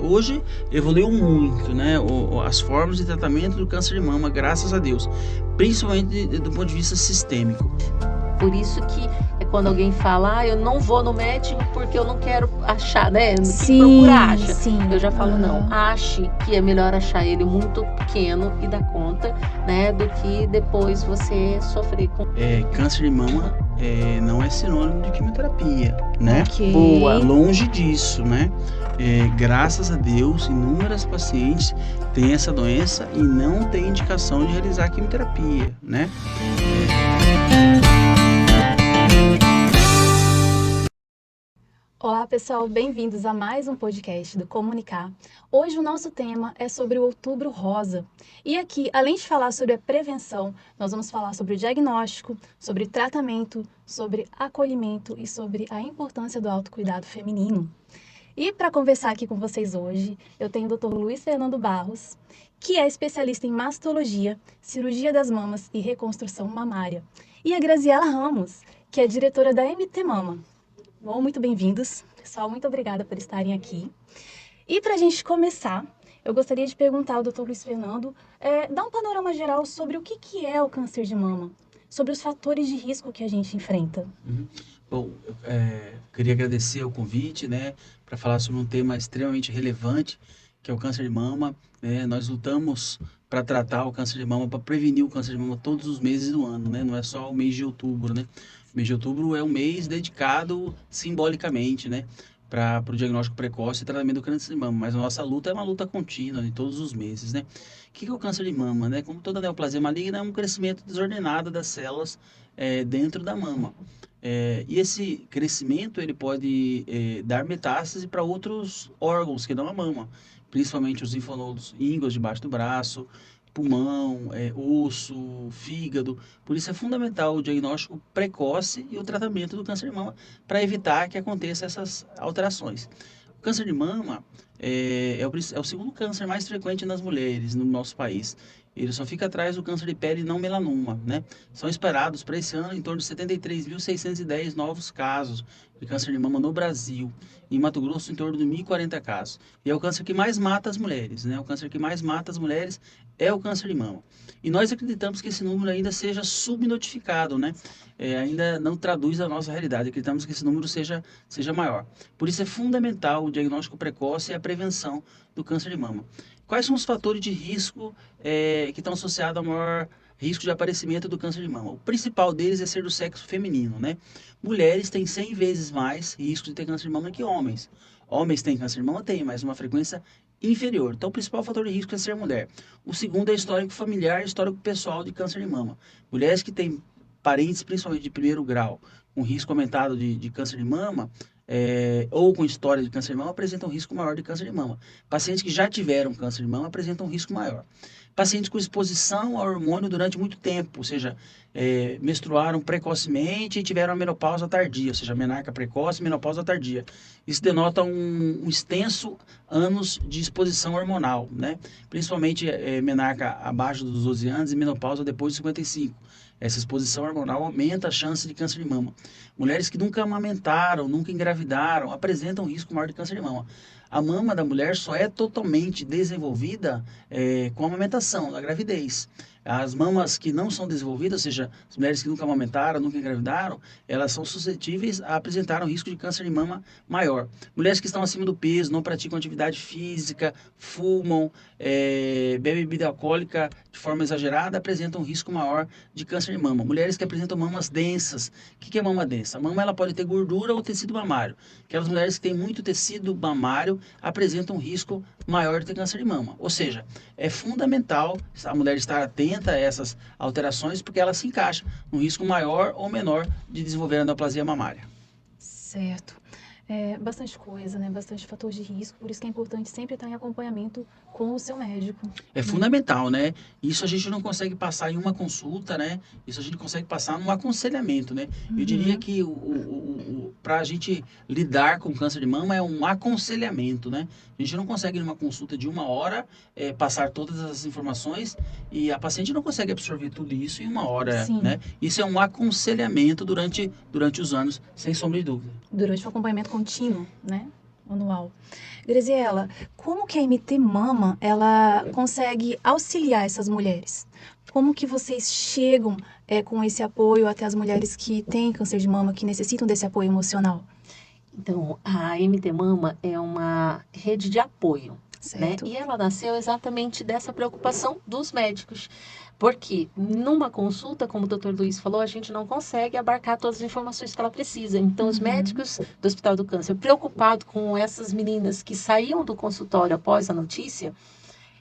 Hoje evoluiu muito, né, as formas de tratamento do câncer de mama, graças a Deus, principalmente do ponto de vista sistêmico. Por isso que é quando alguém fala, eu não vou no médico porque eu não quero achar, né? Quem procura acha. Sim. Eu já falo, não, ache que é melhor achar ele muito pequeno e dar conta, né? Do que depois você sofrer com... Câncer de mama não é sinônimo de quimioterapia, né? Ok. Boa. Longe disso, né? Graças a Deus, inúmeras pacientes têm essa doença e não têm indicação de realizar quimioterapia, né? Olá, pessoal, bem-vindos a mais um podcast do Comunicar. Hoje o nosso tema é sobre o Outubro Rosa. E aqui, além de falar sobre a prevenção, nós vamos falar sobre o diagnóstico, sobre tratamento, sobre acolhimento e sobre a importância do autocuidado feminino. E para conversar aqui com vocês hoje, eu tenho o Dr. Luiz Fernando Barros, que é especialista em mastologia, cirurgia das mamas e reconstrução mamária. E a Graziela Ramos, que é diretora da MT Mama. Bom, muito bem-vindos. Pessoal, muito obrigada por estarem aqui. E para a gente começar, eu gostaria de perguntar ao Dr. Luiz Fernando, dar um panorama geral sobre o que é o câncer de mama, sobre os fatores de risco que a gente enfrenta. Bom, eu queria agradecer o convite, né, para falar sobre um tema extremamente relevante, que é o câncer de mama. Nós lutamos para tratar o câncer de mama, para prevenir o câncer de mama todos os meses do ano, né? Não é só o mês de outubro, né? O mês de outubro é um mês dedicado simbolicamente, né, para o diagnóstico precoce e tratamento do câncer de mama, mas a nossa luta é uma luta contínua em todos os meses, né? O que é o câncer de mama, né? Como toda neoplasia maligna, é um crescimento desordenado das células dentro da mama. E esse crescimento ele pode dar metástase para outros órgãos que não a mama, principalmente os linfonodos ínguos debaixo do braço, pulmão, osso, fígado. Por isso é fundamental o diagnóstico precoce e o tratamento do câncer de mama para evitar que aconteça essas alterações. O câncer de mama é o segundo câncer mais frequente nas mulheres no nosso país. Ele só fica atrás do câncer de pele não melanoma, né? São esperados para esse ano em torno de 73.610 novos casos de câncer de mama no Brasil. Em Mato Grosso, em torno de 1.040 casos. E é o câncer que mais mata as mulheres, né? O câncer que mais mata as mulheres é o câncer de mama. E nós acreditamos que esse número ainda seja subnotificado, né? Ainda não traduz a nossa realidade. Acreditamos que esse número seja maior. Por isso é fundamental o diagnóstico precoce e a prevenção do câncer de mama. Quais são os fatores de risco que estão associados ao maior risco de aparecimento do câncer de mama? O principal deles é ser do sexo feminino, né? Mulheres têm 100 vezes mais risco de ter câncer de mama que homens. Homens têm câncer de mama? Tem, mas uma frequência inferior. Então, o principal fator de risco é ser mulher. O segundo é histórico familiar e histórico pessoal de câncer de mama. Mulheres que têm parentes, principalmente de primeiro grau, com risco aumentado de câncer de mama, ou com história de câncer de mama, apresentam um risco maior de câncer de mama. Pacientes que já tiveram câncer de mama apresentam um risco maior. Pacientes com exposição ao hormônio durante muito tempo, ou seja, menstruaram precocemente e tiveram a menopausa tardia, ou seja, menarca precoce e menopausa tardia. Isso denota um extenso anos de exposição hormonal, né? Principalmente menarca abaixo dos 12 anos e menopausa depois dos 55. Essa exposição hormonal aumenta a chance de câncer de mama. Mulheres que nunca amamentaram, nunca engravidaram, apresentam risco maior de câncer de mama. A mama da mulher só é totalmente desenvolvida com a amamentação, na gravidez. As mamas que não são desenvolvidas, ou seja, as mulheres que nunca amamentaram, nunca engravidaram, elas são suscetíveis a apresentar um risco de câncer de mama maior. Mulheres que estão acima do peso, não praticam atividade física, fumam, bebem bebida alcoólica de forma exagerada, apresentam um risco maior de câncer de mama. Mulheres que apresentam mamas densas. O que é mama densa? A mama ela pode ter gordura ou tecido mamário. Aquelas mulheres que têm muito tecido mamário apresentam um risco maior de ter câncer de mama. Ou seja, é fundamental a mulher estar atenta a essas alterações, porque ela se encaixa num risco maior ou menor de desenvolver a neoplasia mamária. Certo. Bastante coisa, né? Bastante fator de risco, por isso que é importante sempre estar em acompanhamento com o seu médico. É fundamental, né? Isso a gente não consegue passar em uma consulta, né? Isso a gente consegue passar num aconselhamento, né? Eu diria que para a gente lidar com câncer de mama é um aconselhamento, né? A gente não consegue, numa consulta de 1 hora, passar todas as informações e a paciente não consegue absorver tudo isso em 1 hora, Sim. né? Isso é um aconselhamento durante os anos, sem sombra de dúvida. Durante o acompanhamento contínuo, né? anual. Graziela, como que a MT Mama, ela consegue auxiliar essas mulheres? Como que vocês chegam com esse apoio até as mulheres que têm câncer de mama, que necessitam desse apoio emocional? Então, a MT Mama é uma rede de apoio, né? Certo. E ela nasceu exatamente dessa preocupação dos médicos. Porque numa consulta, como o Dr. Luiz falou, a gente não consegue abarcar todas as informações que ela precisa. Então, os médicos do Hospital do Câncer, preocupados com essas meninas que saíam do consultório após a notícia,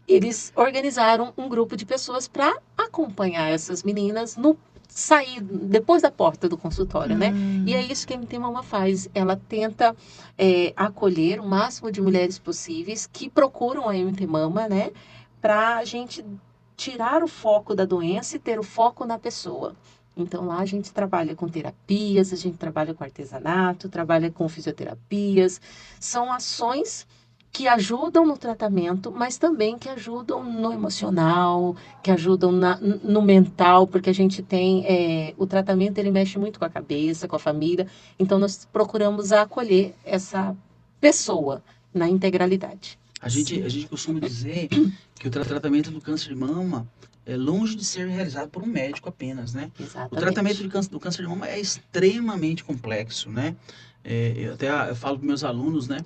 eles organizaram um grupo de pessoas para acompanhar essas meninas no sair depois da porta do consultório, né? E é isso que a MT Mama faz. Ela tenta acolher o máximo de mulheres possíveis que procuram a MT Mama, né? Para a gente tirar o foco da doença e ter o foco na pessoa. Então, lá a gente trabalha com terapias, a gente trabalha com artesanato, trabalha com fisioterapias. São ações que ajudam no tratamento, mas também que ajudam no emocional, que ajudam no mental, porque a gente tem, o tratamento ele mexe muito com a cabeça, com a família, então nós procuramos acolher essa pessoa na integralidade. A gente costuma dizer que o tratamento do câncer de mama é longe de ser realizado por um médico apenas, né? Exatamente. O tratamento do câncer de mama é extremamente complexo, né? Eu falo para meus alunos, né?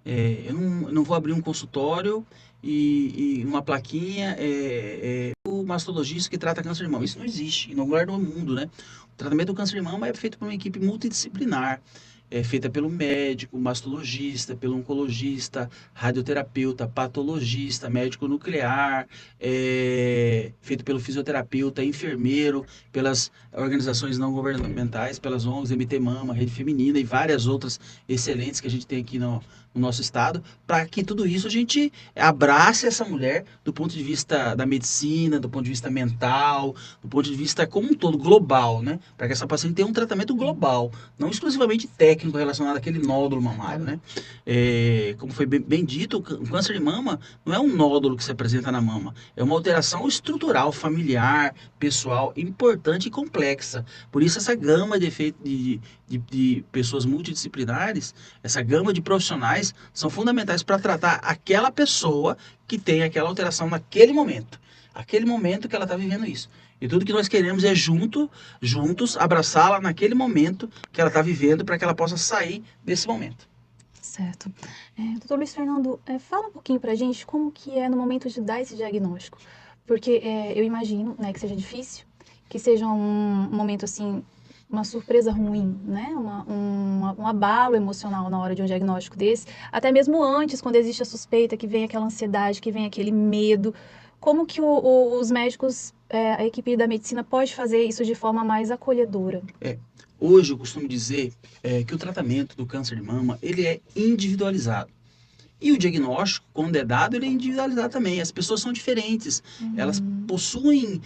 Eu não vou abrir um consultório e uma plaquinha, o mastologista que trata câncer de mama. Isso não existe em nenhum lugar do mundo, né? O tratamento do câncer de mama é feito por uma equipe multidisciplinar. É feita pelo médico, mastologista, pelo oncologista, radioterapeuta, patologista, médico nuclear, feito pelo fisioterapeuta, enfermeiro, pelas organizações não governamentais, pelas ONGs, MT Mama, Rede Feminina e várias outras excelentes que a gente tem aqui no nosso estado, para que tudo isso a gente abrace essa mulher do ponto de vista da medicina, do ponto de vista mental, do ponto de vista como um todo, global, né? Para que essa paciente tenha um tratamento global, não exclusivamente técnico relacionado àquele nódulo mamário, né? Como foi bem dito, o câncer de mama não é um nódulo que se apresenta na mama, é uma alteração estrutural, familiar, pessoal, importante e complexa. Por isso essa gama de pessoas multidisciplinares, essa gama de profissionais são fundamentais para tratar aquela pessoa que tem aquela alteração naquele momento que ela está vivendo isso. E tudo que nós queremos é juntos, abraçá-la naquele momento que ela está vivendo para que ela possa sair desse momento. Certo. Doutor Luiz Fernando, fala um pouquinho pra gente como que é no momento de dar esse diagnóstico. Porque eu imagino, né, que seja difícil, que seja um momento assim, uma surpresa ruim, né? Um abalo emocional na hora de um diagnóstico desse. Até mesmo antes, quando existe a suspeita, que vem aquela ansiedade, que vem aquele medo. Como que os médicos, a equipe da medicina pode fazer isso de forma mais acolhedora? Hoje eu costumo dizer que o tratamento do câncer de mama, ele é individualizado. E o diagnóstico, quando é dado, ele é individualizado também. As pessoas são diferentes, elas possuem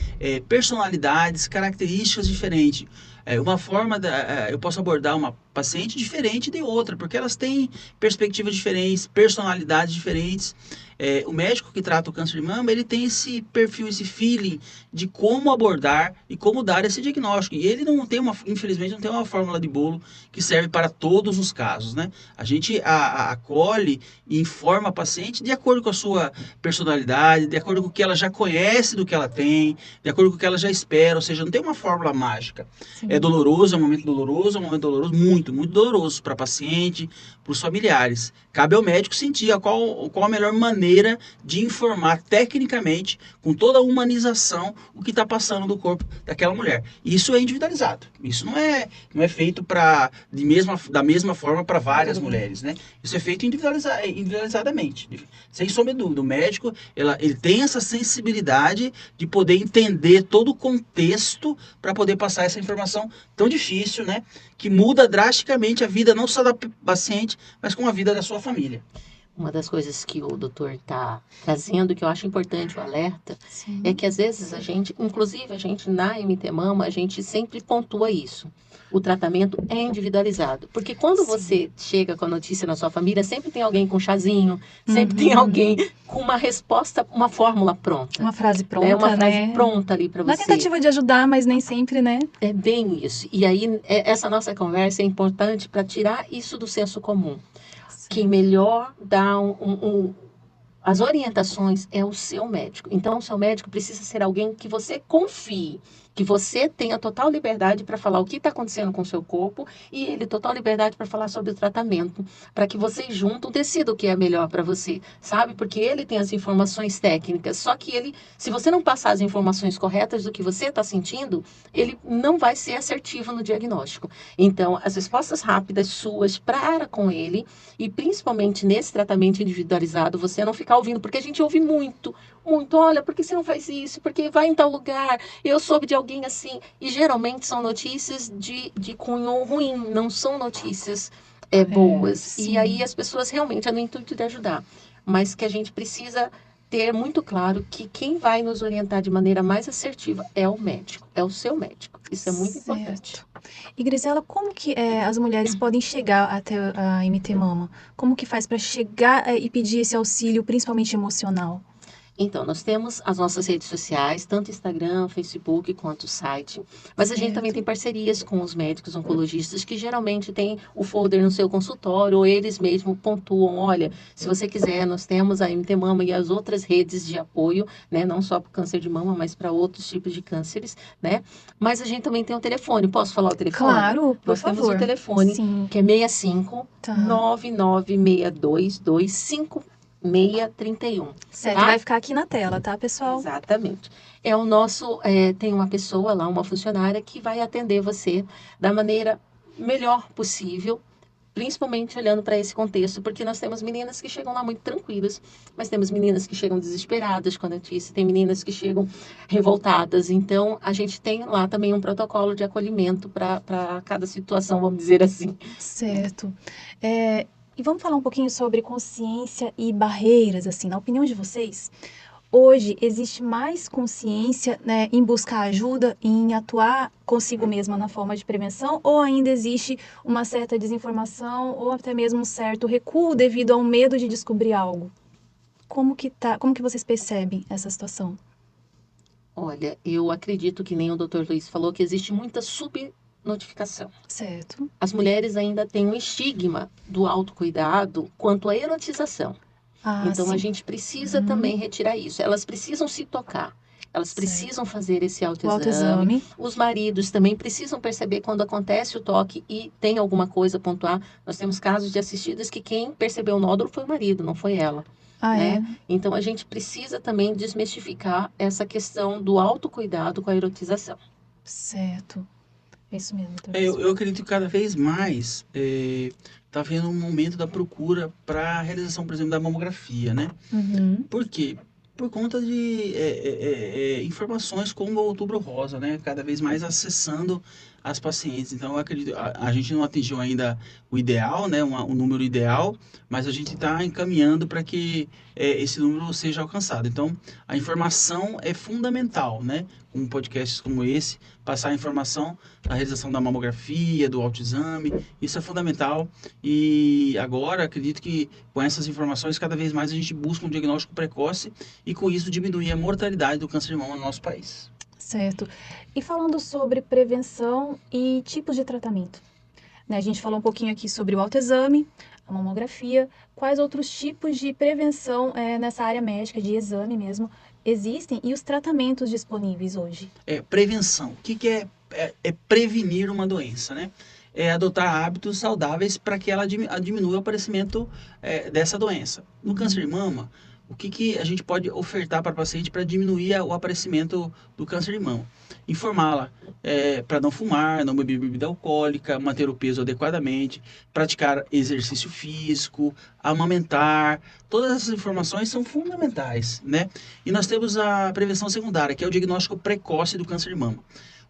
personalidades, características diferentes. Eu posso abordar uma paciente diferente de outra, porque elas têm perspectivas diferentes, personalidades diferentes. O médico que trata o câncer de mama, ele tem esse perfil, esse feeling de como abordar e como dar esse diagnóstico. E ele não tem infelizmente, não tem uma fórmula de bolo que serve para todos os casos, né? A gente acolhe e informa a paciente de acordo com a sua personalidade, de acordo com o que ela já conhece do que ela tem, de acordo com o que ela já espera, ou seja, não tem uma fórmula mágica. Sim. É doloroso, é um momento doloroso, muito, muito doloroso para a paciente, para os familiares. Cabe ao médico sentir qual a melhor maneira de informar tecnicamente, com toda a humanização, o que está passando no corpo daquela mulher. Isso é individualizado. Isso não é feito da mesma forma para várias mulheres, né? Isso é feito individualizadamente. Sem sombra de dúvida. O médico, ele tem essa sensibilidade de poder entender todo o contexto para poder passar essa informação tão difícil, né? Que muda drasticamente a vida não só da paciente, mas com a vida da sua família. Uma das coisas que o doutor está trazendo, que eu acho importante o alerta, Sim. é que às vezes inclusive a gente na MT Mama, a gente sempre pontua isso. O tratamento é individualizado. Porque quando você chega com a notícia na sua família, sempre tem alguém com chazinho, sempre tem alguém com uma resposta, uma fórmula pronta. Uma frase pronta, uma frase né? pronta ali para você. Na tentativa de ajudar, mas nem sempre, né? É bem isso. E aí, essa nossa conversa é importante para tirar isso do senso comum. quem melhor dá as orientações é o seu médico. Então, o seu médico precisa ser alguém que você confie, que você tenha total liberdade para falar o que está acontecendo com o seu corpo e ele total liberdade para falar sobre o tratamento, para que vocês juntos decidam o que é melhor para você, sabe? Porque ele tem as informações técnicas, só que ele, se você não passar as informações corretas do que você está sentindo, ele não vai ser assertivo no diagnóstico. Então, as respostas rápidas suas para com ele e principalmente nesse tratamento individualizado, você não ficar ouvindo, porque a gente ouve muito, muito, olha, por que você não faz isso? Porque vai em tal lugar, eu soube de alguém assim. E geralmente são notícias de cunho ruim, não são notícias boas. E sim. aí as pessoas realmente é no intuito de ajudar. Mas que a gente precisa ter muito claro que quem vai nos orientar de maneira mais assertiva é o médico, é o seu médico. Isso é muito importante. Certo. E Grisela, como que as mulheres podem chegar até a MT Mama? Como que faz para chegar e pedir esse auxílio, principalmente emocional? Então, nós temos as nossas redes sociais, tanto Instagram, Facebook, quanto o site. Mas a gente também Certo. tem parcerias com os médicos oncologistas, que geralmente têm o folder no seu consultório, ou eles mesmos pontuam, olha, se você quiser, nós temos a MT Mama e as outras redes de apoio, né? Não só para o câncer de mama, mas para outros tipos de cânceres, né? Mas a gente também tem o telefone. Posso falar o telefone? Claro, por Nós favor. temos o telefone, Sim. que é 65 Tá. 99622 5631. Certo, Tá? vai ficar aqui na tela, tá, pessoal? Exatamente. É o nosso, tem uma pessoa lá, uma funcionária que vai atender você da maneira melhor possível, principalmente olhando para esse contexto, porque nós temos meninas que chegam lá muito tranquilas, mas temos meninas que chegam desesperadas com a notícia, tem meninas que chegam revoltadas. Então, a gente tem lá também um protocolo de acolhimento para cada situação, vamos dizer assim. Certo. E vamos falar um pouquinho sobre consciência e barreiras, assim, na opinião de vocês. Hoje existe mais consciência, né, em buscar ajuda, em atuar consigo mesma na forma de prevenção, ou ainda existe uma certa desinformação ou até mesmo um certo recuo devido ao medo de descobrir algo? Como que vocês percebem essa situação? Olha, eu acredito que nem o Dr. Luiz falou que existe muita subnotificação. Certo. As mulheres ainda têm um estigma do autocuidado quanto à erotização. Então, sim. a gente precisa também retirar isso. Elas precisam se tocar. Elas Certo. precisam fazer esse O autoexame. autoexame. Os maridos também precisam perceber quando acontece o toque e tem alguma coisa a pontuar. Nós temos casos de assistidas que quem percebeu o nódulo foi o marido, não foi ela. Ah, Né? Então, a gente precisa também desmistificar essa questão do autocuidado com a erotização. Certo. É isso mesmo, doutor. Eu acredito que cada vez mais está havendo um momento da procura para a realização, por exemplo, da mamografia, né? Uhum. Por quê? Por conta de informações como o Outubro Rosa, né? Cada vez mais acessando as pacientes. Então, eu acredito, a gente não atingiu ainda o ideal, né? Um número ideal, mas a gente está encaminhando para que esse número seja alcançado. Então, a informação é fundamental, né? Com podcasts como esse, passar a informação da realização da mamografia, do autoexame, isso é fundamental. E agora, acredito que com essas informações, cada vez mais a gente busca um diagnóstico precoce e com isso diminuir a mortalidade do câncer de mama no nosso país. Certo. E falando sobre prevenção e tipos de tratamento, né? A gente falou um pouquinho aqui sobre o autoexame, a mamografia. Quais outros tipos de prevenção nessa área médica, de exame mesmo, existem e os tratamentos disponíveis hoje? Prevenção. O que é prevenir uma doença, né? É adotar hábitos saudáveis para que ela diminua o aparecimento dessa doença. No câncer de mama, o que a gente pode ofertar para a paciente para diminuir o aparecimento do câncer de mama? Informá-la para não fumar, não beber bebida alcoólica, manter o peso adequadamente, praticar exercício físico, amamentar. Todas essas informações são fundamentais, né? E nós temos a prevenção secundária, que é o diagnóstico precoce do câncer de mama.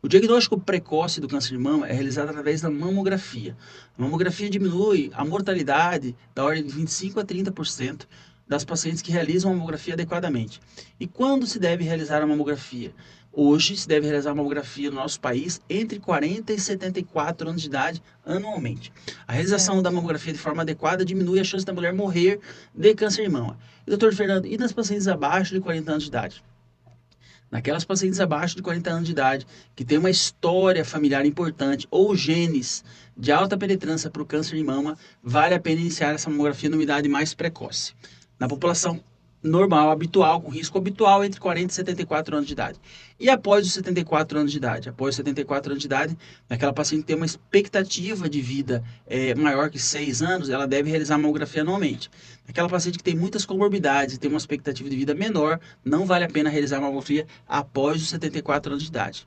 O diagnóstico precoce do câncer de mama é realizado através da mamografia. A mamografia diminui a mortalidade da ordem de 25% a 30% das pacientes que realizam a mamografia adequadamente. E quando se deve realizar a mamografia? Hoje se deve realizar a mamografia no nosso país entre 40 e 74 anos de idade anualmente. A realização da mamografia de forma adequada diminui a chance da mulher morrer de câncer de mama. E, doutor Fernando, e nas pacientes abaixo de 40 anos de idade? Naquelas pacientes abaixo de 40 anos de idade, que tem uma história familiar importante ou genes de alta penetrância para o câncer de mama, vale a pena iniciar essa mamografia numa idade mais precoce. Na população normal, habitual, com risco habitual entre 40 e 74 anos de idade. E após os 74 anos de idade? Após os 74 anos de idade, aquela paciente tem uma expectativa de vida maior que 6 anos, ela deve realizar a mamografia anualmente. Aquela paciente que tem muitas comorbidades e tem uma expectativa de vida menor, não vale a pena realizar a mamografia após os 74 anos de idade.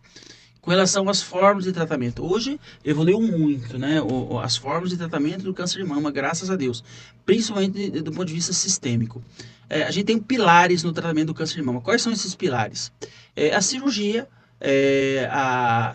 Com relação às formas de tratamento, hoje evoluiu muito, né? As formas de tratamento do câncer de mama, graças a Deus, principalmente do ponto de vista sistêmico. A gente tem pilares no tratamento do câncer de mama. Quais são esses pilares? A cirurgia,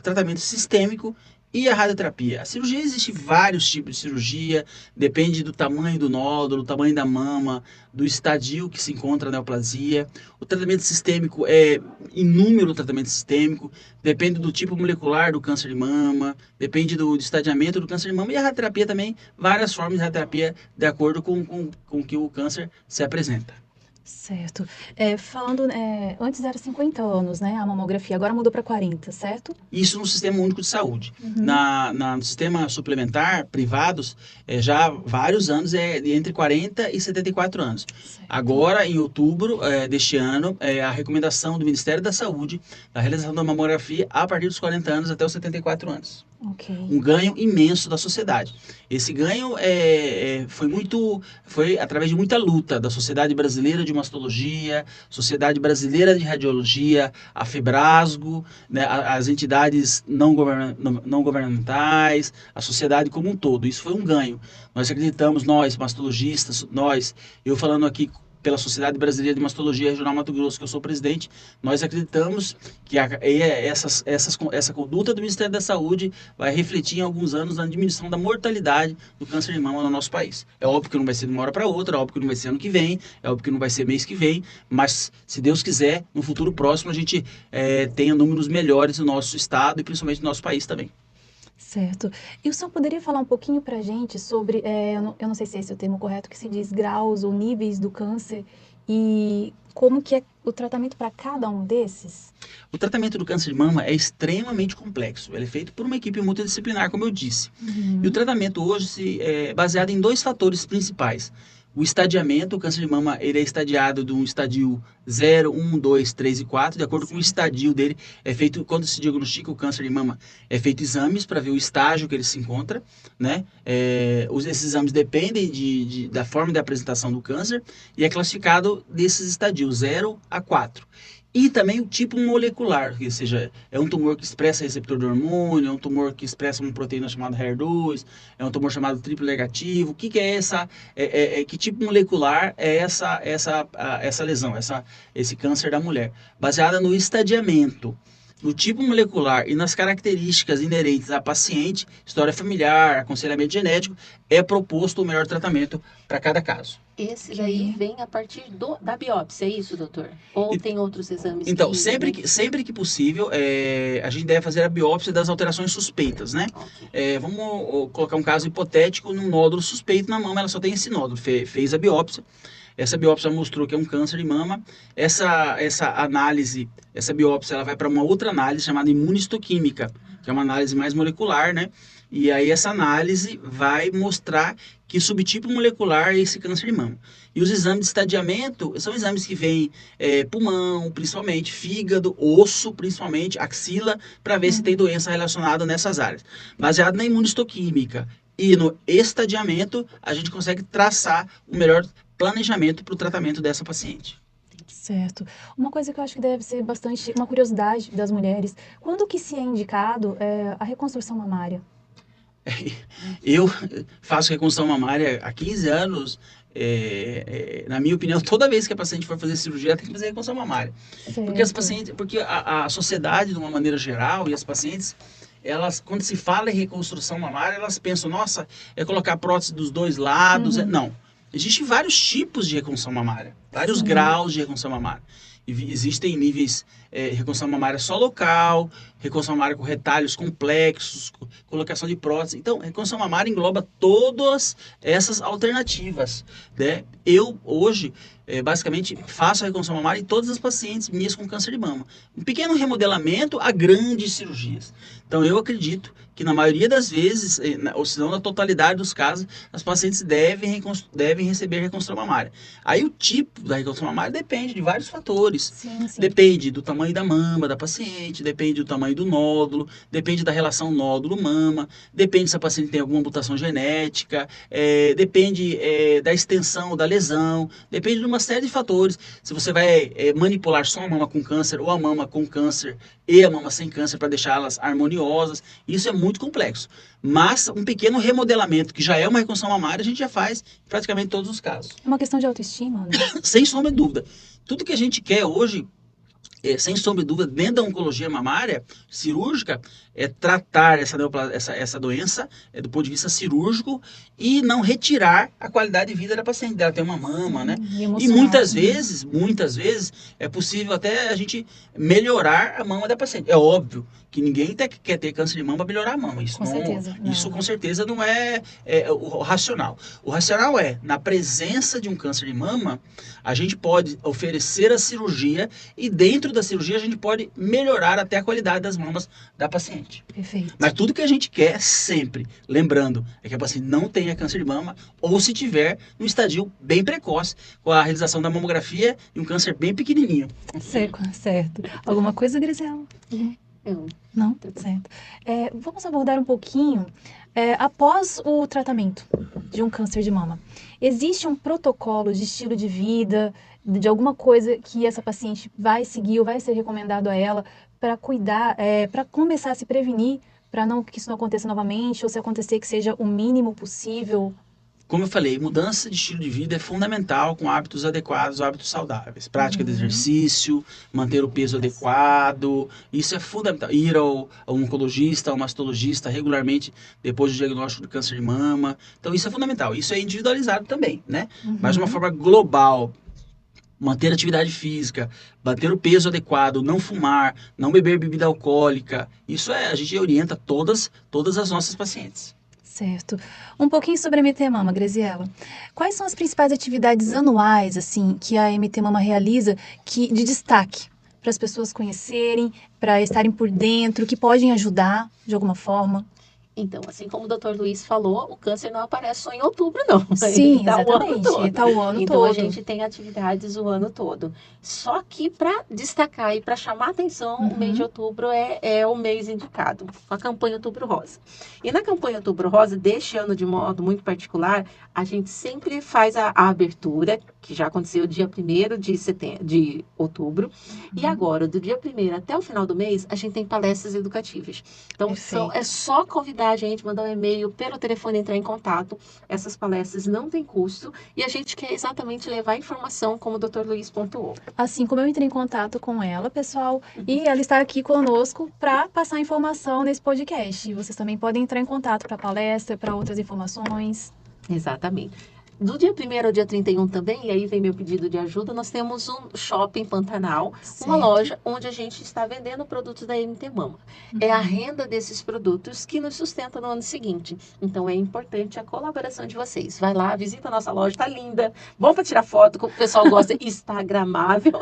tratamento sistêmico e a radioterapia. A cirurgia, existe vários tipos de cirurgia, depende do tamanho do nódulo, do tamanho da mama, do estadio que se encontra a neoplasia. O tratamento sistêmico é inúmero tratamento sistêmico, depende do tipo molecular do câncer de mama, depende do estadiamento do câncer de mama, e a radioterapia também, várias formas de radioterapia de acordo com que o câncer se apresenta. Certo. Falando, antes era 50 anos, né, a mamografia, agora mudou para 40, certo? Isso no Sistema Único de Saúde. Uhum. No sistema suplementar, privados, já há vários anos, de entre 40 e 74 anos. Certo. Agora, em outubro deste ano, a recomendação do Ministério da Saúde, da realização da mamografia a partir dos 40 anos até os 74 anos. Ok. Um ganho imenso da sociedade. Esse ganho foi através de muita luta da Sociedade Brasileira de Mastologia, Sociedade Brasileira de Radiologia, a Febrasgo, né, as entidades não governamentais, a sociedade como um todo. Isso foi um ganho. Nós acreditamos, nós, mastologistas, eu falando aqui pela Sociedade Brasileira de Mastologia Regional Mato Grosso, que eu sou presidente, nós acreditamos que essa conduta do Ministério da Saúde vai refletir em alguns anos na diminuição da mortalidade do câncer de mama no nosso país. É óbvio que não vai ser de uma hora para outra, é óbvio que não vai ser ano que vem, é óbvio que não vai ser mês que vem, mas se Deus quiser, no futuro próximo a gente tenha números melhores no nosso estado e principalmente no nosso país também. Certo. E o senhor poderia falar um pouquinho para a gente sobre, eu não sei se esse é o termo correto, que se diz graus ou níveis do câncer e como que é o tratamento para cada um desses? O tratamento do câncer de mama é extremamente complexo. Ele é feito por uma equipe multidisciplinar, como eu disse. Uhum. E o tratamento hoje é baseado em 2 fatores principais. O estadiamento, o câncer de mama, ele é estadiado de um estadio 0, 1, 2, 3 e 4, de acordo com o estadio dele. É feito, quando se diagnostica o câncer de mama, é feito exames para ver o estágio que ele se encontra, né? Esses exames dependem da forma de apresentação do câncer e é classificado desses estadios 0 a 4. E também o tipo molecular, ou seja, é um tumor que expressa receptor de hormônio, é um tumor que expressa uma proteína chamada HER2, é um tumor chamado triplo negativo. O que é que tipo molecular é essa lesão, esse câncer da mulher? Baseada no estadiamento, no tipo molecular e nas características inerentes à paciente, história familiar, aconselhamento genético, é proposto o melhor tratamento para cada caso. Esse daí vem a partir da biópsia, é isso, doutor? Ou tem outros exames? Então, sempre que possível, a gente deve fazer a biópsia das alterações suspeitas, né? Okay. Vamos colocar um caso hipotético, num nódulo suspeito na mama, ela só tem esse nódulo, fez a biópsia. Essa biópsia mostrou que é um câncer de mama. Essa análise, essa biópsia, ela vai para uma outra análise chamada imunistoquímica, que é uma análise mais molecular, né? E aí essa análise vai mostrar que subtipo molecular é esse câncer de mama. E os exames de estadiamento são exames que vêm pulmão, principalmente, fígado, osso, principalmente, axila, para ver se tem doença relacionada nessas áreas. Baseado na imunistoquímica e no estadiamento, a gente consegue traçar o melhor planejamento para o tratamento dessa paciente. Certo. Uma coisa que eu acho que deve ser bastante uma curiosidade das mulheres, quando que se é indicado a reconstrução mamária? Eu faço reconstrução mamária há 15 anos. Na minha opinião, toda vez que a paciente for fazer cirurgia, ela tem que fazer reconstrução mamária. Certo. Porque a sociedade, de uma maneira geral, e as pacientes, elas, quando se fala em reconstrução mamária, elas pensam, nossa, é colocar prótese dos 2 lados. Não. Existem vários tipos de reconstrução mamária, vários graus de reconstrução mamária. Existem níveis de reconstrução mamária só local, reconstrução mamária com retalhos complexos, colocação de prótese. Então, reconstrução mamária engloba todas essas alternativas, né? Eu, hoje, basicamente, faço a reconstrução mamária em todas as pacientes minhas com câncer de mama. Um pequeno remodelamento a grandes cirurgias. Então, eu acredito que na maioria das vezes, ou se não na totalidade dos casos, as pacientes devem receber reconstrução mamária. Aí o tipo da reconstrução mamária depende de vários fatores. Sim, sim. Depende do tamanho da mama da paciente, depende do tamanho do nódulo, depende da relação nódulo-mama, depende se a paciente tem alguma mutação genética, depende da extensão da lesão, depende de uma série de fatores. Se você vai manipular só a mama com câncer ou a mama com câncer e a mama sem câncer para deixá-las harmoniosas, isso é muito complexo. Mas um pequeno remodelamento, que já é uma reconstrução mamária, a gente já faz em praticamente todos os casos. É uma questão de autoestima, né? Sem sombra de dúvida. Tudo que a gente quer hoje, sem sombra de dúvida, dentro da oncologia mamária cirúrgica, é tratar essa doença do ponto de vista cirúrgico e não retirar a qualidade de vida da paciente, dela ter uma mama, né? E E emocional. muitas vezes, é possível até a gente melhorar a mama da paciente. É óbvio que ninguém quer ter câncer de mama para melhorar a mama. Isso, Com certeza. isso Não. com certeza não é o racional. O racional é, na presença de um câncer de mama, a gente pode oferecer a cirurgia e dentro da cirurgia a gente pode melhorar até a qualidade das mamas da paciente. Perfeito. Mas tudo que a gente quer sempre, lembrando, é que a paciente não tenha câncer de mama ou se tiver no estadio bem precoce, com a realização da mamografia e um câncer bem pequenininho. Certo. Alguma coisa, Grisela? Eu. Não? Certo. Vamos abordar um pouquinho, após o tratamento de um câncer de mama. Existe um protocolo de estilo de vida, de alguma coisa que essa paciente vai seguir ou vai ser recomendado a ela para cuidar, para começar a se prevenir, para que isso não aconteça novamente, ou se acontecer que seja o mínimo possível? Como eu falei, mudança de estilo de vida é fundamental com hábitos adequados, hábitos saudáveis. Prática de exercício, manter o peso adequado, isso é fundamental. Ir ao oncologista, ao mastologista regularmente depois do diagnóstico do câncer de mama. Então isso é fundamental. Isso é individualizado também, né? Mas de uma forma global, manter atividade física, manter o peso adequado, não fumar, não beber bebida alcoólica. Isso a gente orienta todas as nossas pacientes. Certo. Um pouquinho sobre a MT Mama, Graziela. Quais são as principais atividades anuais, assim, que a MT Mama realiza de destaque para as pessoas conhecerem, para estarem por dentro, que podem ajudar de alguma forma? Então, assim como o Dr. Luiz falou, o câncer não aparece só em outubro, não. Sim, Ele tá o ano exatamente. todo. Está o ano Então, todo. a gente tem atividades o ano todo. Só que para destacar e para chamar atenção, o mês de outubro é o mês indicado, com a campanha Outubro Rosa. E na campanha Outubro Rosa, deste ano de modo muito particular, a gente sempre faz a abertura, que já aconteceu dia 1º de outubro. E agora, do dia 1º até o final do mês, a gente tem palestras educativas. Então, é só convidar a gente, mandar um e-mail, pelo telefone entrar em contato. Essas palestras não têm custo e a gente quer exatamente levar informação, como o Dr. Luiz pontuou. Assim como eu entrei em contato com ela, pessoal, e ela está aqui conosco para passar informação nesse podcast. E vocês também podem entrar em contato para palestra, para outras informações. Exatamente. Do dia 1º ao dia 31 também, e aí vem meu pedido de ajuda, nós temos um shopping Pantanal, uma loja onde a gente está vendendo produtos da MT Mama. É a renda desses produtos que nos sustenta no ano seguinte. Então é importante a colaboração de vocês. Vai lá, visita a nossa loja, tá linda. Bom para tirar foto, que o pessoal gosta, instagramável.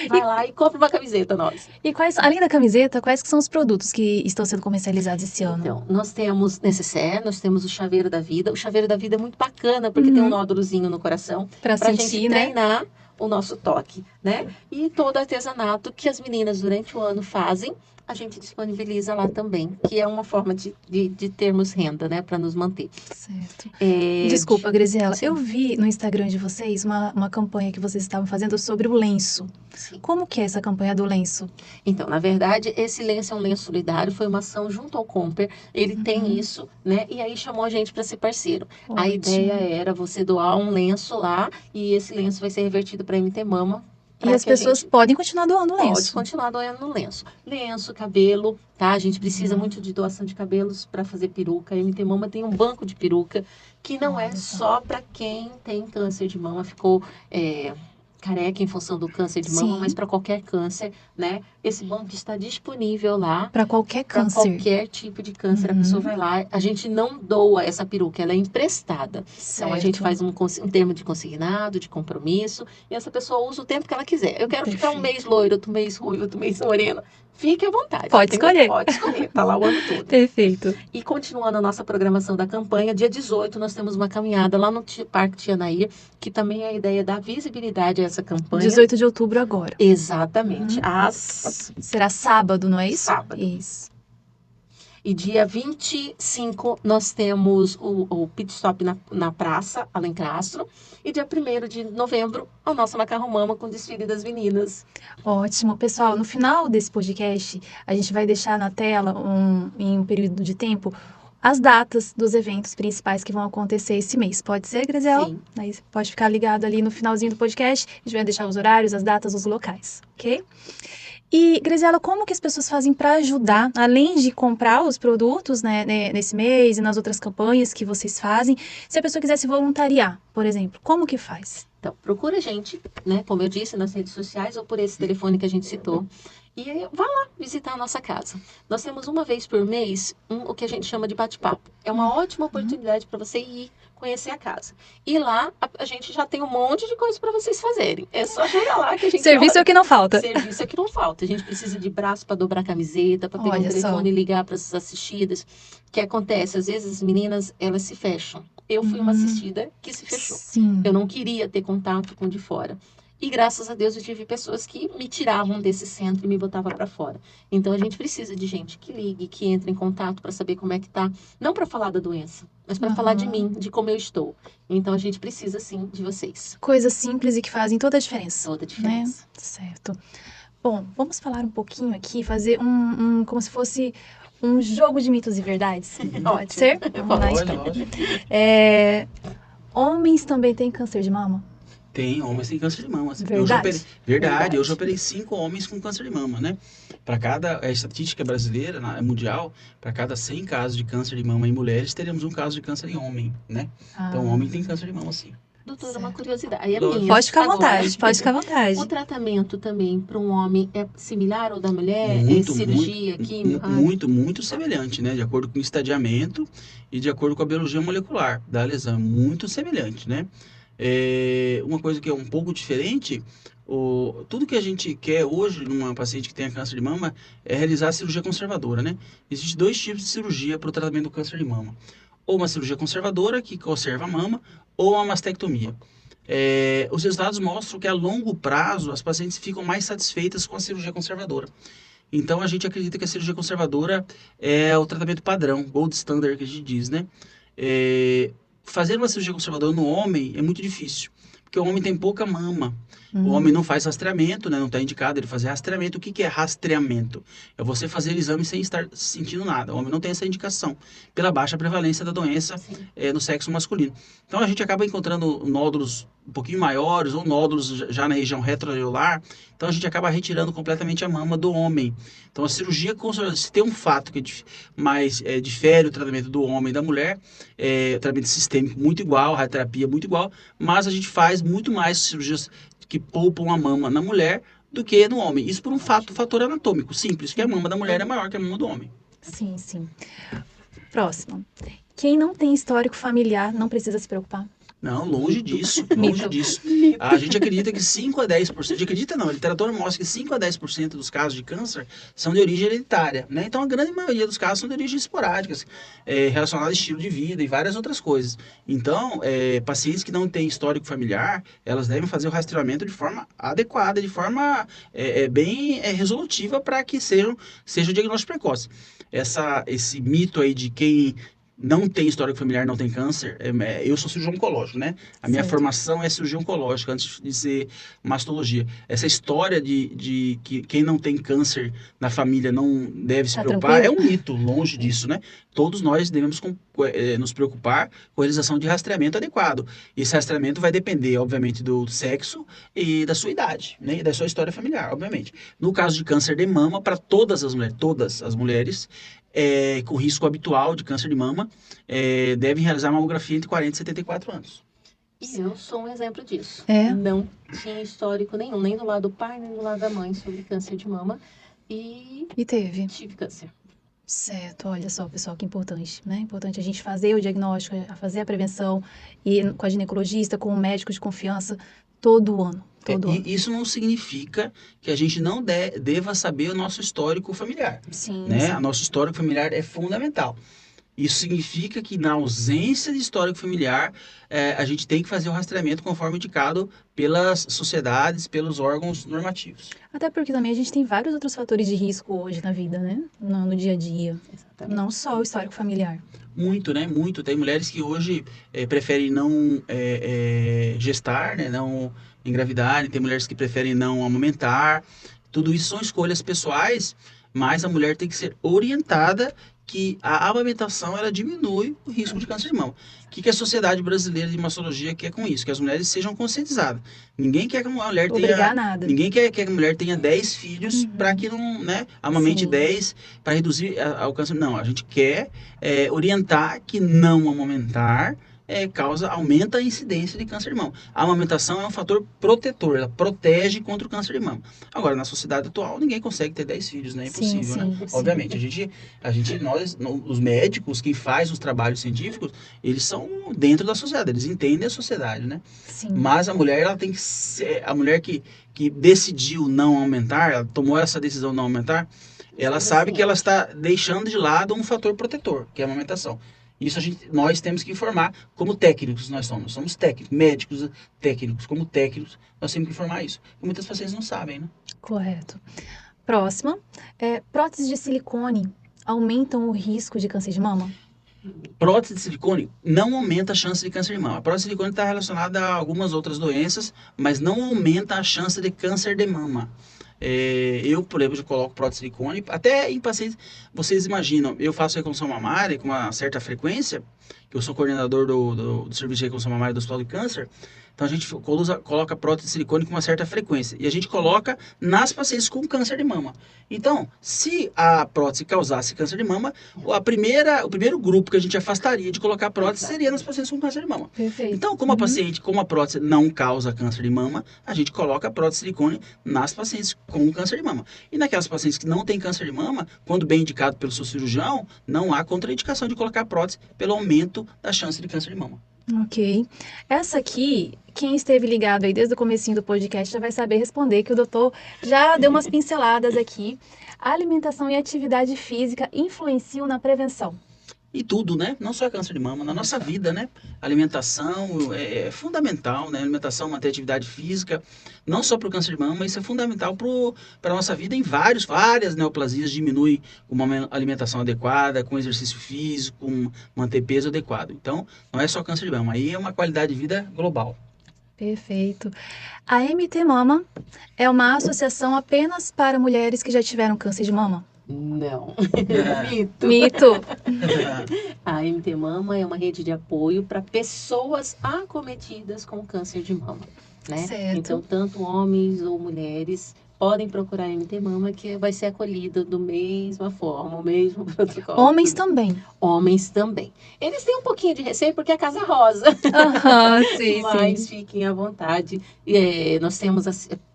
Vai lá e compra uma camiseta nossa. E além da camiseta, quais que são os produtos que estão sendo comercializados esse ano? Então, nós temos necessaire, nós temos o chaveiro da vida. O chaveiro da vida é muito bacana, porque tem um nódulozinho no coração Pra sentir, gente treinar o nosso toque, né? E todo artesanato que as meninas durante o ano fazem, a gente disponibiliza lá também, que é uma forma de termos renda, né, para nos manter. Certo. Desculpa, Graziela, eu vi no Instagram de vocês uma campanha que vocês estavam fazendo sobre o lenço. Sim. Como que é essa campanha do lenço? Então, na verdade, esse lenço é um lenço solidário, foi uma ação junto ao Comper, ele tem isso, né, e aí chamou a gente para ser parceiro. Ótimo. A ideia era você doar um lenço lá, e esse lenço vai ser revertido para a MT Mama. E as pessoas podem continuar doando lenço. Pode continuar doando lenço. Lenço, cabelo, tá? A gente precisa muito de doação de cabelos para fazer peruca. A MT Mama tem um banco de peruca que não é só para quem tem câncer de mama. Ficou careca em função do câncer de mama, Sim. mas para qualquer câncer, né? Esse banco está disponível lá Para qualquer para câncer. qualquer tipo de câncer. A pessoa vai lá, a gente não doa essa peruca, ela é emprestada. Então a gente faz um termo de consignado, de compromisso, e essa pessoa usa o tempo que ela quiser. Eu quero ficar um mês loiro, outro mês ruivo, outro mês moreno. Fique à vontade. Pode escolher. Pode escolher, tá lá o ano todo. Perfeito. E continuando a nossa programação da campanha, dia 18 nós temos uma caminhada lá no Parque Tianaí, que também é a ideia da visibilidade a essa campanha. 18 de outubro agora. Exatamente. Será sábado, não é isso? Sábado. Isso. E dia 25 nós temos o pit stop na Praça Alencastro. E dia 1º de novembro, a nossa Macarrão Mama com o desfile das meninas. Ótimo. Pessoal, no final desse podcast, a gente vai deixar na tela, em um período de tempo, as datas dos eventos principais que vão acontecer esse mês. Pode ser, Graziela? Sim. Aí você pode ficar ligado ali no finalzinho do podcast. A gente vai deixar os horários, as datas, os locais, ok? E, Graziela, como que as pessoas fazem para ajudar, além de comprar os produtos, né, nesse mês e nas outras campanhas que vocês fazem, se a pessoa quiser se voluntariar, por exemplo, como que faz? Então, procura a gente, né, como eu disse, nas redes sociais ou por esse telefone que a gente citou. E aí, vá lá visitar a nossa casa. Nós temos uma vez por mês o que a gente chama de bate-papo. É uma ótima oportunidade para você ir conhecer a casa. E lá a gente já tem um monte de coisa para vocês fazerem. É só chegar lá que a gente... Serviço é o que não falta. Serviço é que não falta. A gente precisa de braço para dobrar a camiseta, para pegar Olha o telefone só. e ligar para as assistidas. O que acontece? Às vezes as meninas, elas se fecham. Eu fui uma assistida que se fechou. Sim. Eu não queria ter contato com o de fora. E graças a Deus eu tive pessoas que me tiravam desse centro e me botavam para fora. Então a gente precisa de gente que ligue, que entre em contato para saber como é que tá. Não para falar da doença, mas para falar de mim, de como eu estou. Então a gente precisa sim de vocês. Coisas simples e que fazem toda a diferença. Toda a diferença. Certo. Bom, vamos falar um pouquinho aqui, fazer como se fosse um jogo de mitos e verdades. Pode ser? Vamos lá, então. Homens também têm câncer de mama? Tem homens que têm câncer de mama. Verdade? Verdade. Eu já operei 5 homens com câncer de mama, né? Para cada estatística brasileira, mundial, para cada 100 casos de câncer de mama em mulheres, teremos um caso de câncer em homem, né? Então, homem tem câncer de mama, sim. Doutora, uma curiosidade. Aí é Lógico. minha. Pode ficar à Agora, vontade, pode ficar à vontade. O tratamento também para um homem é similar ao da mulher? Muito, cirurgia, química? muito semelhante, né? De acordo com o estadiamento e de acordo com a biologia molecular da lesão. Muito semelhante, né? Uma coisa que é um pouco diferente, tudo que a gente quer hoje numa paciente que tenha câncer de mama é realizar a cirurgia conservadora, né? Existem 2 tipos de cirurgia para o tratamento do câncer de mama. Ou uma cirurgia conservadora, que conserva a mama, ou uma mastectomia. Os resultados mostram que a longo prazo as pacientes ficam mais satisfeitas com a cirurgia conservadora. Então a gente acredita que a cirurgia conservadora é o tratamento padrão, gold standard que a gente diz, né? Fazer uma cirurgia conservadora no homem é muito difícil, porque o homem tem pouca mama. O homem não faz rastreamento, né? Não está indicado ele fazer rastreamento. O que é rastreamento? É você fazer exame sem estar sentindo nada. O homem não tem essa indicação, pela baixa prevalência da doença no sexo masculino. Então a gente acaba encontrando nódulos um pouquinho maiores ou nódulos já na região retroareolar. Então a gente acaba retirando completamente a mama do homem. Então a cirurgia conservadora, se tem um fato que difere o tratamento do homem e da mulher, o tratamento sistêmico muito igual, a radioterapia muito igual, mas a gente faz muito mais cirurgias que poupam a mama na mulher do que no homem. Isso por um fator anatômico simples, que a mama da mulher é maior que a mama do homem. Sim, sim. Próximo. Quem não tem histórico familiar não precisa se preocupar? Não, longe disso, longe disso. A gente acredita que 5 a 10%, acredita não, a literatura mostra que 5 a 10% dos casos de câncer são de origem hereditária, né? Então a grande maioria dos casos são de origem esporádicas, relacionadas ao estilo de vida e várias outras coisas. Então, pacientes que não têm histórico familiar, elas devem fazer o rastreamento de forma adequada, de forma bem resolutiva para que seja o diagnóstico precoce. Esse mito aí de quem não tem histórico familiar, não tem câncer. Eu sou cirurgião oncológico, né? A minha formação é cirurgia oncológica, antes de ser mastologia. Essa história de que quem não tem câncer na família não deve se preocupar tranquilo? é um mito, longe disso, né? Todos nós devemos nos preocupar com a realização de rastreamento adequado. Esse rastreamento vai depender, obviamente, do sexo e da sua idade, né? E da sua história familiar, obviamente. No caso de câncer de mama, para todas as mulheres, com risco habitual de câncer de mama, devem realizar mamografia entre 40 e 74 anos. E eu sou um exemplo disso. É? Não tinha histórico nenhum, nem do lado do pai, nem do lado da mãe, sobre câncer de mama. E E teve. tive câncer. Certo, olha só, pessoal, que importante, né? Importante a gente fazer o diagnóstico, fazer a prevenção e com a ginecologista, com o médico de confiança, todo ano, todo ano. E isso não significa que a gente não deva saber o nosso histórico familiar, Sim, né? sim. Nosso histórico familiar é fundamental. Isso significa que na ausência de histórico familiar, a gente tem que fazer o rastreamento conforme indicado pelas sociedades, pelos órgãos normativos. Até porque também a gente tem vários outros fatores de risco hoje na vida, né? No dia a dia. Exatamente. Não só o histórico familiar. Muito, né? Muito. Tem mulheres que hoje preferem não gestar, né? Não engravidar. Tem mulheres que preferem não amamentar. Tudo isso são escolhas pessoais, mas a mulher tem que ser orientada que a amamentação ela diminui o risco de câncer de mama. O que a Sociedade Brasileira de Mastologia quer com isso? Que as mulheres sejam conscientizadas. Ninguém quer que uma mulher Obrigar nada. Ninguém quer que a mulher tenha 10 filhos para que não, né, amamente Sim. 10 para reduzir o câncer. Não, a gente quer orientar que não amamentar aumenta a incidência de câncer de mama. A amamentação é um fator protetor, ela protege contra o câncer de mama. Agora, na sociedade atual, ninguém consegue ter 10 filhos, né? É Sim, impossível, né? sim, sim. Obviamente, os médicos que fazem os trabalhos científicos, eles são dentro da sociedade, eles entendem a sociedade, né? Sim. Mas a mulher, ela tem que ser, a mulher que decidiu não aumentar, ela tomou essa decisão de não aumentar, ela sabe que ela está deixando de lado um fator protetor, que é a amamentação. Isso nós temos que informar como técnicos, nós somos técnicos, médicos técnicos, como técnicos, nós temos que informar isso. E muitas pacientes não sabem, né? Correto. Próxima. Próteses de silicone aumentam o risco de câncer de mama? Prótese de silicone não aumenta a chance de câncer de mama. A prótese de silicone está relacionada a algumas outras doenças, mas não aumenta a chance de câncer de mama. Eu, por exemplo, já coloco prótese de silicone, até em pacientes, vocês imaginam, eu faço reconstrução mamária com uma certa frequência, que eu sou coordenador do serviço de reconstrução mamária do Hospital de Câncer, então a gente coloca prótese de silicone com uma certa frequência, e a gente coloca nas pacientes com câncer de mama. Então, se a prótese causasse câncer de mama, o primeiro grupo que a gente afastaria de colocar prótese seria nas pacientes com câncer de mama. Perfeito. Então, como a prótese não causa câncer de mama, a gente coloca a prótese de silicone nas pacientes com câncer de mama. E naquelas pacientes que não têm câncer de mama, quando bem indicado pelo seu cirurgião, não há contraindicação de colocar prótese pelo aumento da chance de câncer de mama. Ok. Essa aqui, quem esteve ligado aí desde o comecinho do podcast já vai saber responder, que o doutor já deu umas pinceladas aqui. A alimentação e a atividade física influenciam na prevenção? E tudo, né? Não só câncer de mama, na nossa vida, né? Alimentação é fundamental, né? Alimentação, manter atividade física, não só para o câncer de mama, isso é fundamental para a nossa vida em várias neoplasias, diminui com uma alimentação adequada, com exercício físico, com manter peso adequado. Então, não é só câncer de mama, aí é uma qualidade de vida global. Perfeito. A MT Mama é uma associação apenas para mulheres que já tiveram câncer de mama? Não. Mito. Mito. A MT Mama é uma rede de apoio para pessoas acometidas com câncer de mama, né? Certo. Então, tanto homens ou mulheres podem procurar a MT Mama, que vai ser acolhida da mesma forma, o mesmo protocolo. Homens também. Homens também. Eles têm um pouquinho de receio porque é Casa Rosa. Aham, sim, Mas sim. fiquem à vontade. Nós temos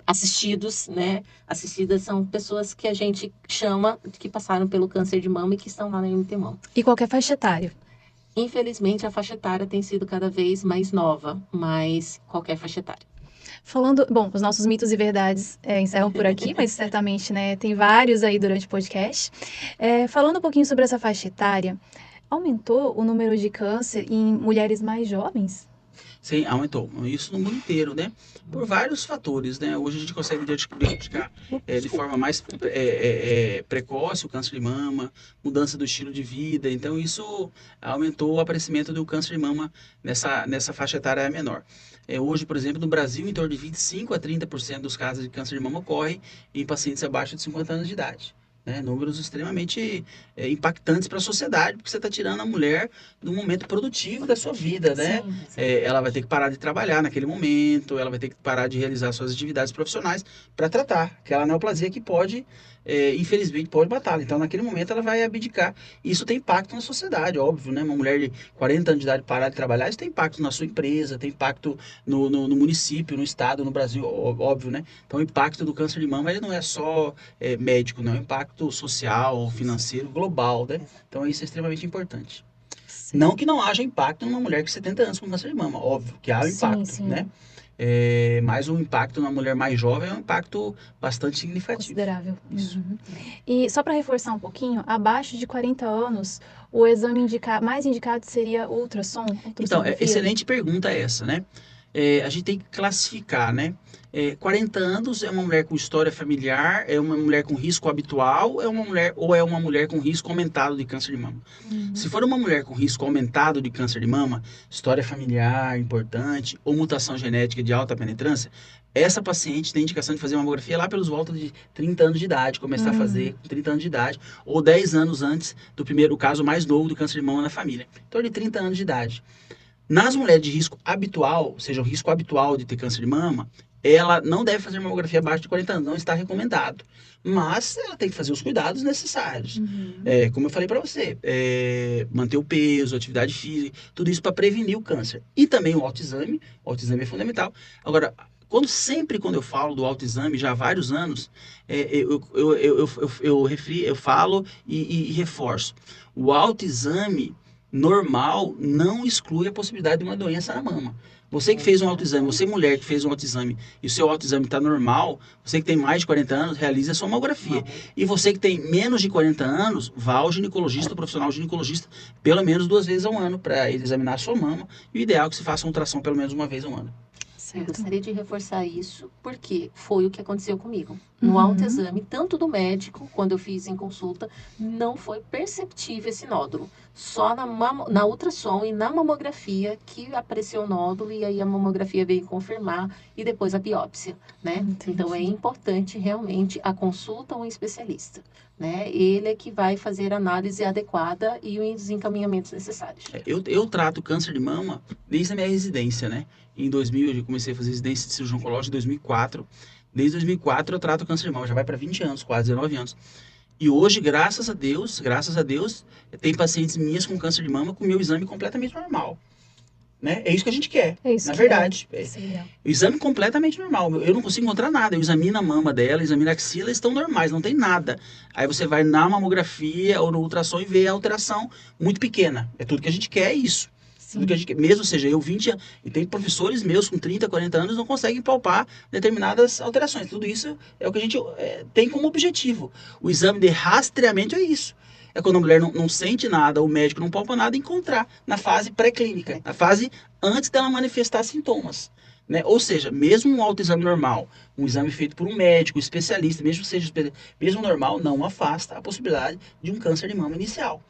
assistidos, né? Assistidas são pessoas que a gente chama que passaram pelo câncer de mama e que estão lá na MT Mama. E qualquer faixa etária? Infelizmente, a faixa etária tem sido cada vez mais nova, mas qualquer faixa etária. Falando, bom, os nossos mitos e verdades encerram por aqui, mas certamente, né, tem vários aí durante o podcast. Falando um pouquinho sobre essa faixa etária, aumentou o número de câncer em mulheres mais jovens? Sim, aumentou. Isso no mundo inteiro, né? Por vários fatores, né? Hoje a gente consegue diagnosticar de forma mais precoce o câncer de mama, mudança do estilo de vida. Então, isso aumentou o aparecimento do câncer de mama nessa faixa etária menor. Hoje, por exemplo, no Brasil, em torno de 25% a 30% dos casos de câncer de mama ocorrem em pacientes abaixo de 50 anos de idade. Né? Números extremamente impactantes para a sociedade, porque você está tirando a mulher do momento produtivo da sua vida, né? Sim. Ela vai ter que parar de trabalhar naquele momento, ela vai ter que parar de realizar suas atividades profissionais para tratar aquela neoplasia que pode infelizmente pode matá-la. Então, naquele momento, ela vai abdicar. Isso tem impacto na sociedade, óbvio, né? Uma mulher de 40 anos de idade parar de trabalhar, isso tem impacto na sua empresa, tem impacto no município, no estado, no Brasil, óbvio, né? Então, o impacto do câncer de mama, ele não é só médico, não, é um impacto social, financeiro, global, né? Então, isso é extremamente importante. Não que não haja impacto numa mulher com 70 anos com câncer de mama, óbvio que há um Sim, impacto, sim. né? Mas o impacto na mulher mais jovem é um impacto bastante significativo. Considerável. Isso. E só para reforçar um pouquinho, abaixo de 40 anos, o exame mais indicado seria ultrassom? Então, Ultrassonografia? excelente pergunta essa, né? A gente tem que classificar, né? 40 anos é uma mulher com história familiar, é uma mulher com risco habitual, é uma mulher com risco aumentado de câncer de mama. Se for uma mulher com risco aumentado de câncer de mama, história familiar importante ou mutação genética de alta penetrância, essa paciente tem indicação de fazer uma mamografia lá pelos voltas de 30 anos de idade, começar a fazer com 30 anos de idade, ou 10 anos antes do primeiro caso mais novo do câncer de mama na família. Então, de 30 anos de idade. Nas mulheres de risco habitual, ou seja, o risco habitual de ter câncer de mama, ela não deve fazer mamografia abaixo de 40 anos, não está recomendado. Mas ela tem que fazer os cuidados necessários. Como eu falei para você, manter o peso, atividade física, tudo isso para prevenir o câncer. E também o autoexame é fundamental. Agora, sempre quando eu falo do autoexame, já há vários anos, eu falo e reforço. O autoexame normal não exclui a possibilidade de uma doença na mama. Você que fez um autoexame, você mulher que fez um autoexame e o seu autoexame está normal, você que tem mais de 40 anos, realize a sua mamografia. E você que tem menos de 40 anos, vá ao ginecologista, profissional ginecologista, pelo menos 2 vezes ao ano para ele examinar a sua mama. E o ideal é que se faça uma ultrassom pelo menos 1 vez ao ano. Eu gostaria de reforçar isso, porque foi o que aconteceu comigo. No autoexame, tanto do médico, quando eu fiz em consulta, não foi perceptível esse nódulo. Só na ultrassom e na mamografia que apareceu o nódulo, e aí a mamografia veio confirmar, e depois a biópsia, né? Então, é importante realmente a consulta a um especialista, né? Ele é que vai fazer a análise adequada e os encaminhamentos necessários. Eu trato câncer de mama desde a minha residência, né? Em 2000, eu comecei a fazer residência de cirurgião oncológico em 2004. Desde 2004 eu trato câncer de mama, já vai para 20 anos, quase 19 anos. E hoje, graças a Deus, tem pacientes minhas com câncer de mama com meu exame completamente normal. Né? É isso que a gente quer, na verdade. O exame completamente normal. Eu não consigo encontrar nada. Eu examino a mama dela, examino a axila, eles estão normais, não tem nada. Aí você vai na mamografia ou no ultrassom e vê a alteração muito pequena. É tudo que a gente quer, é isso. Tudo que a gente quer. Mesmo, ou seja, eu 20 anos, e tem professores meus com 30, 40 anos não conseguem palpar determinadas alterações. Tudo isso é o que a gente tem como objetivo. O exame de rastreamento é isso. É quando a mulher não sente nada, o médico não palpa nada, encontrar na fase pré-clínica, na fase antes dela manifestar sintomas. Né? Ou seja, mesmo um autoexame normal, um exame feito por um médico, especialista, mesmo normal, não afasta a possibilidade de um câncer de mama inicial.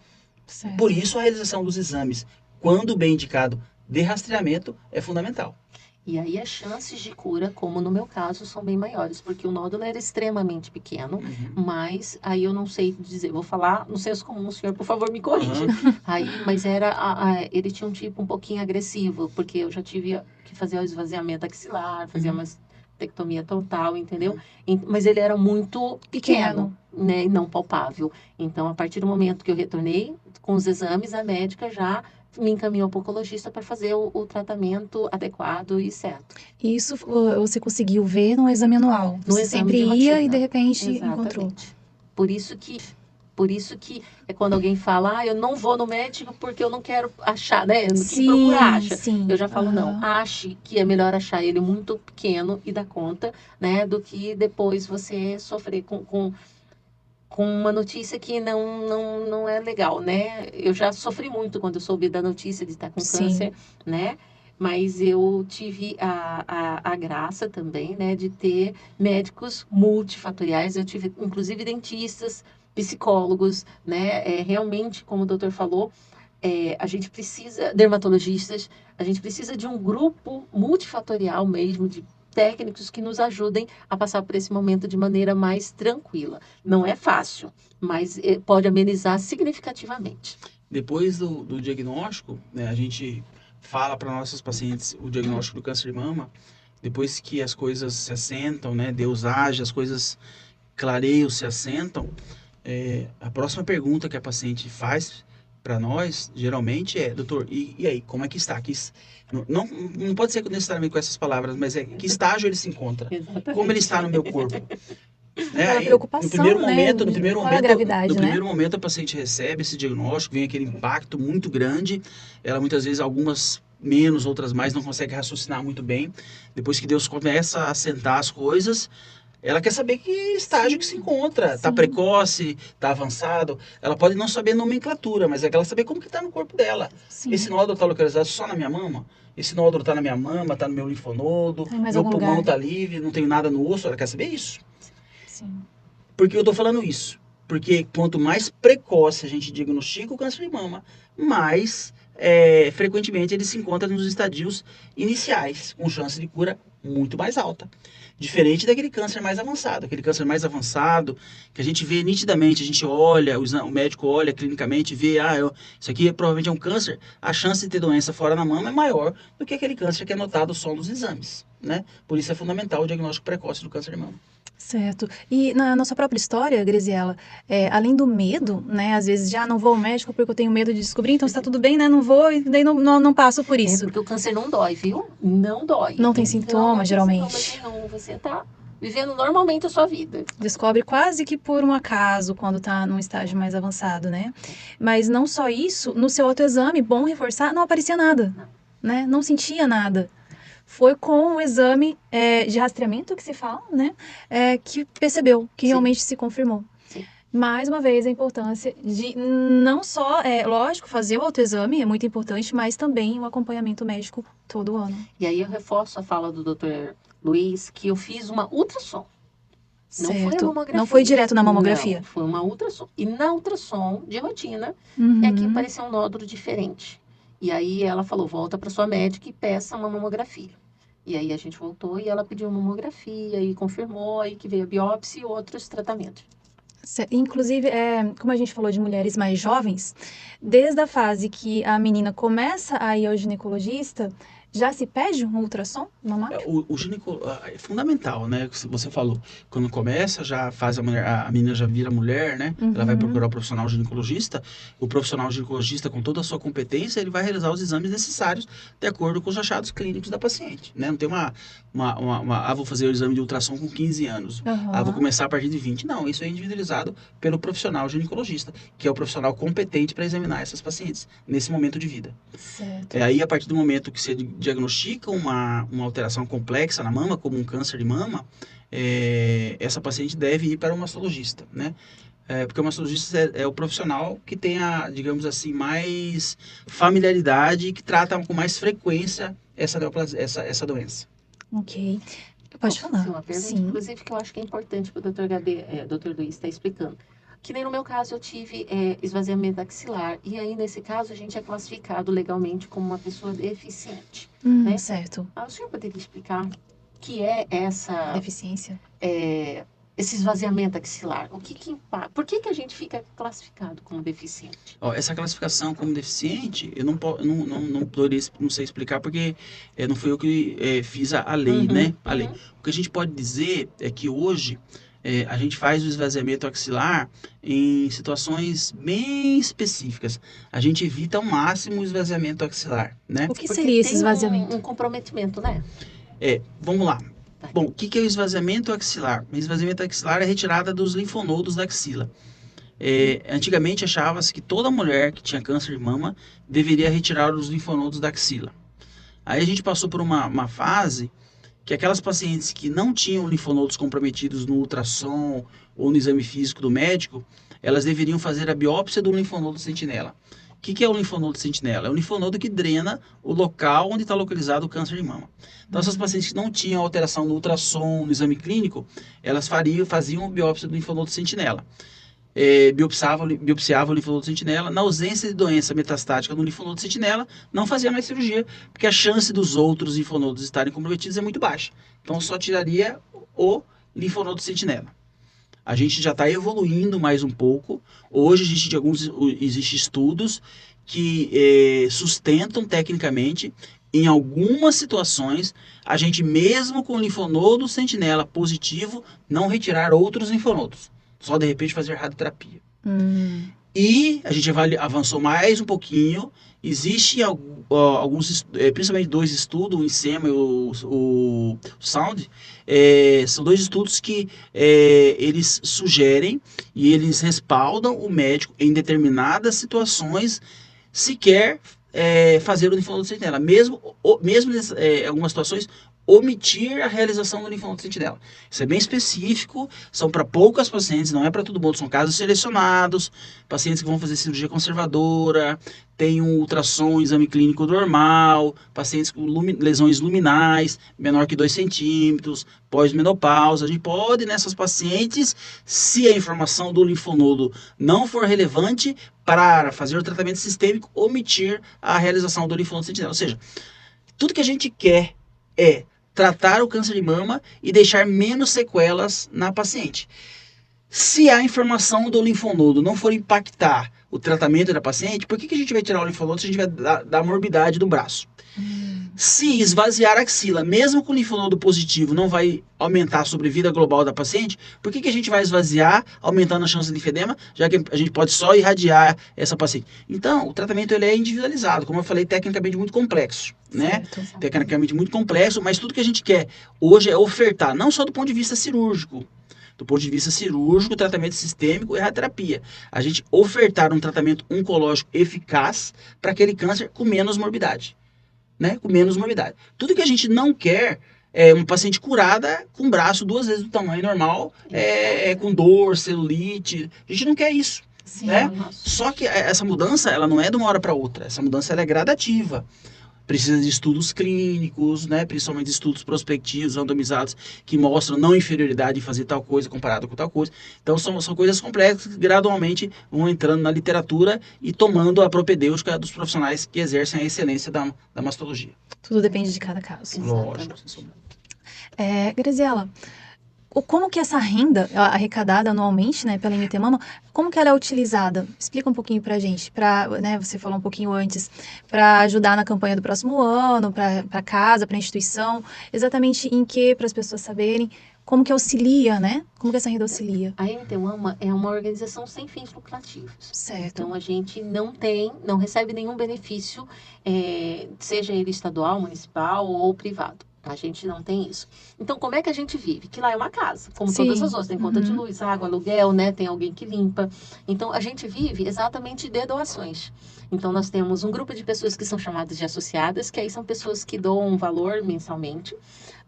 Certo. Por isso, a realização dos exames, quando bem indicado, de rastreamento, é fundamental. E aí as chances de cura, como no meu caso, são bem maiores, porque o nódulo era extremamente pequeno, mas aí eu não sei dizer, vou falar no senso comum, senhor, por favor, me corrija. Aí, mas ele tinha um tipo um pouquinho agressivo, porque eu já tive que fazer o esvaziamento axilar, fazer uma mastectomia total, entendeu? Mas ele era muito pequeno, né, e não palpável. Então, a partir do momento que eu retornei com os exames, a médica já me encaminhou para o oncologista para fazer o tratamento adequado e certo. Isso você conseguiu ver no exame anual? Você sempre ia e de repente encontrou. Por isso que é quando alguém fala, eu não vou no médico porque eu não quero achar, né? Quem procura acha. Eu já falo, não, ache que é melhor achar ele muito pequeno e dar conta, né? Do que depois você sofrer com uma notícia que não é legal, né? Eu já sofri muito quando eu soube da notícia de estar com câncer, né? Mas eu tive a graça também, né, de ter médicos multifatoriais. Eu tive, inclusive, dentistas, psicólogos, né? Realmente, como o doutor falou, a gente precisa, dermatologistas, a gente precisa de um grupo multifatorial mesmo, de técnicos que nos ajudem a passar por esse momento de maneira mais tranquila. Não é fácil, mas pode amenizar significativamente. Depois do diagnóstico, né, a gente fala para nossos pacientes o diagnóstico do câncer de mama. Depois que as coisas se assentam, né, Deus age, as coisas clareiam, se assentam, a próxima pergunta que a paciente faz para nós, geralmente é, doutor, e aí, como é que está? Não pode ser necessariamente com essas palavras, mas que estágio ele se encontra? Exatamente. Como ele está no meu corpo? Aquela Né? preocupação, No primeiro né? momento, Qual é a gravidade, no né? primeiro momento a paciente recebe esse diagnóstico, vem aquele impacto muito grande, ela muitas vezes, algumas menos, outras mais, não consegue raciocinar muito bem. Depois que Deus começa a assentar as coisas, ela quer saber que estágio que se encontra. Está Sim. precoce, está avançado. Ela pode não saber nomenclatura, mas é que ela saber como que está no corpo dela. Sim. Esse nódulo está localizado só na minha mama? Esse nódulo está na minha mama, está no meu linfonodo, Tá em mais meu algum pulmão lugar. está livre, não tenho nada no osso. Ela quer saber isso. Sim. Por que eu estou falando isso? Porque quanto mais precoce a gente diagnostica o câncer de mama, mais frequentemente ele se encontra nos estadios iniciais, com chance de cura muito mais alta. Diferente daquele câncer mais avançado. Aquele câncer mais avançado, que a gente vê nitidamente, a gente olha, o médico olha clinicamente, vê, isso aqui provavelmente é um câncer, a chance de ter doença fora da mama é maior do que aquele câncer que é notado só nos exames, né? Por isso é fundamental o diagnóstico precoce do câncer de mama. Certo. E na nossa própria história, Graziela, além do medo, né? Às vezes já não vou ao médico porque eu tenho medo de descobrir, então está tudo bem, né? Não vou e daí não passo por isso. Porque o câncer não dói, viu? Não dói. Não tem Então, sintomas, não tem geralmente. sintomas nenhum. Você tá vivendo normalmente a sua vida. Descobre quase que por um acaso quando está num estágio mais avançado, né? Mas não só isso, no seu autoexame, bom reforçar, não aparecia nada, né? Não sentia nada. Foi com o exame de rastreamento que se fala, né? Que percebeu, que Sim. realmente se confirmou. Sim. Mais uma vez, a importância de não só, lógico, fazer o autoexame é muito importante, mas também o acompanhamento médico todo ano. E aí eu reforço a fala do Dr. Luiz, que eu fiz uma ultrassom. Não foi a Certo. mamografia. Não foi direto na mamografia. Não, foi uma ultrassom. E na ultrassom de rotina, Uhum. é que apareceu um nódulo diferente. E aí ela falou, volta para sua médica e peça uma mamografia. E aí a gente voltou e ela pediu mamografia e confirmou aí que veio a biópsia e outros tratamentos. Inclusive, como a gente falou de mulheres mais jovens, desde a fase que a menina começa a ir ao ginecologista, já se pede um ultrassom mamário? O é fundamental, né? Você falou, quando começa, já faz a menina já vira mulher, né? Ela vai procurar o profissional ginecologista. O profissional ginecologista, com toda a sua competência, ele vai realizar os exames necessários de acordo com os achados clínicos da paciente, né? Não tem vou fazer o exame de ultrassom com 15 anos. Uhum. Vou começar a partir de 20. Não, isso é individualizado pelo profissional ginecologista, que é o profissional competente para examinar essas pacientes nesse momento de vida. Certo. Aí, a partir do momento que você diagnostica uma alteração complexa na mama, como um câncer de mama, essa paciente deve ir para um mastologista, né? Porque o mastologista é o profissional que tem digamos assim, mais familiaridade e que trata com mais frequência essa doença. Ok. Pode Posso falar. fazer uma pergunta? Sim. Inclusive, que eu acho que é importante para o Dr. Luiz estar explicando. Que nem no meu caso eu tive esvaziamento axilar. E aí, nesse caso, a gente é classificado legalmente como uma pessoa deficiente. Né? Certo. O senhor poderia explicar o que é essa... Deficiência. Esse esvaziamento axilar? O que impacta? Por que a gente fica classificado como deficiente? Essa classificação como deficiente, eu não sei explicar porque não fui eu que fiz a lei, né? A lei. O que a gente pode dizer é que hoje a gente faz o esvaziamento axilar em situações bem específicas. A gente evita ao máximo o esvaziamento axilar, né? O que Porque seria esse tem esvaziamento? um comprometimento, né? Vamos lá. Bom, o que é o esvaziamento axilar? O esvaziamento axilar é a retirada dos linfonodos da axila. Antigamente achava-se que toda mulher que tinha câncer de mama deveria retirar os linfonodos da axila. Aí a gente passou por uma fase que aquelas pacientes que não tinham linfonodos comprometidos no ultrassom ou no exame físico do médico, elas deveriam fazer a biópsia do linfonodo sentinela. O que é o linfonodo sentinela? É o linfonodo que drena o local onde está localizado o câncer de mama. Então, essas pacientes que não tinham alteração no ultrassom, no exame clínico, elas faziam a biópsia do linfonodo sentinela. Biopsiava o linfonodo sentinela. Na ausência de doença metastática no linfonodo sentinela, não fazia mais cirurgia, porque a chance dos outros linfonodos estarem comprometidos é muito baixa. Então, só tiraria o linfonodo sentinela. A gente já está evoluindo mais um pouco. Hoje existem estudos que sustentam tecnicamente em algumas situações, a gente mesmo com linfonodo sentinela positivo, não retirar outros linfonodos. Só de repente fazer radioterapia. E a gente avançou mais um pouquinho. Existe alguns, principalmente dois estudos, o INSEMA e o SOUND, são dois estudos que eles sugerem e eles respaldam o médico em determinadas situações sequer fazer o linfonodo sentinela, mesmo em algumas situações omitir a realização do linfonodo sentinela. Isso é bem específico, são para poucas pacientes, não é para todo mundo, são casos selecionados, pacientes que vão fazer cirurgia conservadora, tem um ultrassom, um exame clínico normal, pacientes com lesões luminais, menor que 2 centímetros, pós-menopausa. A gente pode, nessas pacientes, se a informação do linfonodo não for relevante para fazer o tratamento sistêmico, omitir a realização do linfonodo sentinela. Ou seja, tudo que a gente quer é tratar o câncer de mama e deixar menos sequelas na paciente. Se a informação do linfonodo não for impactar o tratamento da paciente, por que a gente vai tirar o linfonodo se a gente vai dar morbidade do braço? Se esvaziar a axila, mesmo com linfonodo positivo, não vai aumentar a sobrevida global da paciente, por que a gente vai esvaziar, aumentando a chance de linfedema, já que a gente pode só irradiar essa paciente? Então, o tratamento ele é individualizado, como eu falei, tecnicamente muito complexo, né? Tecnicamente muito complexo, mas tudo que a gente quer hoje é ofertar, não só do ponto de vista cirúrgico, do ponto de vista cirúrgico, tratamento sistêmico e radioterapia. A gente ofertar um tratamento oncológico eficaz para aquele câncer com menos morbidade. Né? Com menos morbidade. Tudo que a gente não quer é uma paciente curada com o braço 2 vezes do tamanho normal, com dor, celulite. A gente não quer isso. Sim, né? Só que essa mudança ela não é de uma hora para outra. Essa mudança ela é gradativa. Precisa de estudos clínicos, né? Principalmente estudos prospectivos, randomizados, que mostram não inferioridade em fazer tal coisa comparado com tal coisa. Então, são coisas complexas que gradualmente vão entrando na literatura e tomando a propedêutica dos profissionais que exercem a excelência da mastologia. Tudo depende de cada caso. Lógico. Graziela, como que essa renda arrecadada anualmente, né, pela MT Mama, como que ela é utilizada? Explica um pouquinho pra gente, né, você falou um pouquinho antes, para ajudar na campanha do próximo ano, para casa, para instituição, exatamente em que, para as pessoas saberem, como que auxilia, né? Como que essa renda auxilia? A MT Mama é uma organização sem fins lucrativos. Certo. Então, a gente não recebe nenhum benefício, seja ele estadual, municipal ou privado. A gente não tem isso. Então, como é que a gente vive? Que lá é uma casa, como Sim. todas as outras. Tem conta de luz, água, aluguel, né? Tem alguém que limpa. Então, a gente vive exatamente de doações. Então, nós temos um grupo de pessoas que são chamadas de associadas, que aí são pessoas que doam um valor mensalmente.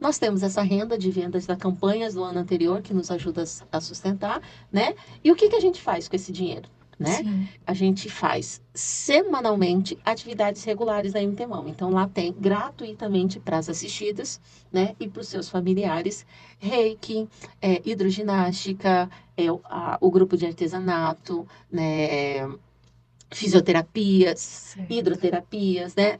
Nós temos essa renda de vendas das campanhas do ano anterior, que nos ajuda a sustentar, né? E o que a gente faz com esse dinheiro? Né? Sim. A gente faz semanalmente atividades regulares da MT Mama. Então, lá tem gratuitamente para as assistidas, né? E para os seus familiares, reiki, hidroginástica, o grupo de artesanato, né? Fisioterapias, Certo. hidroterapias, né?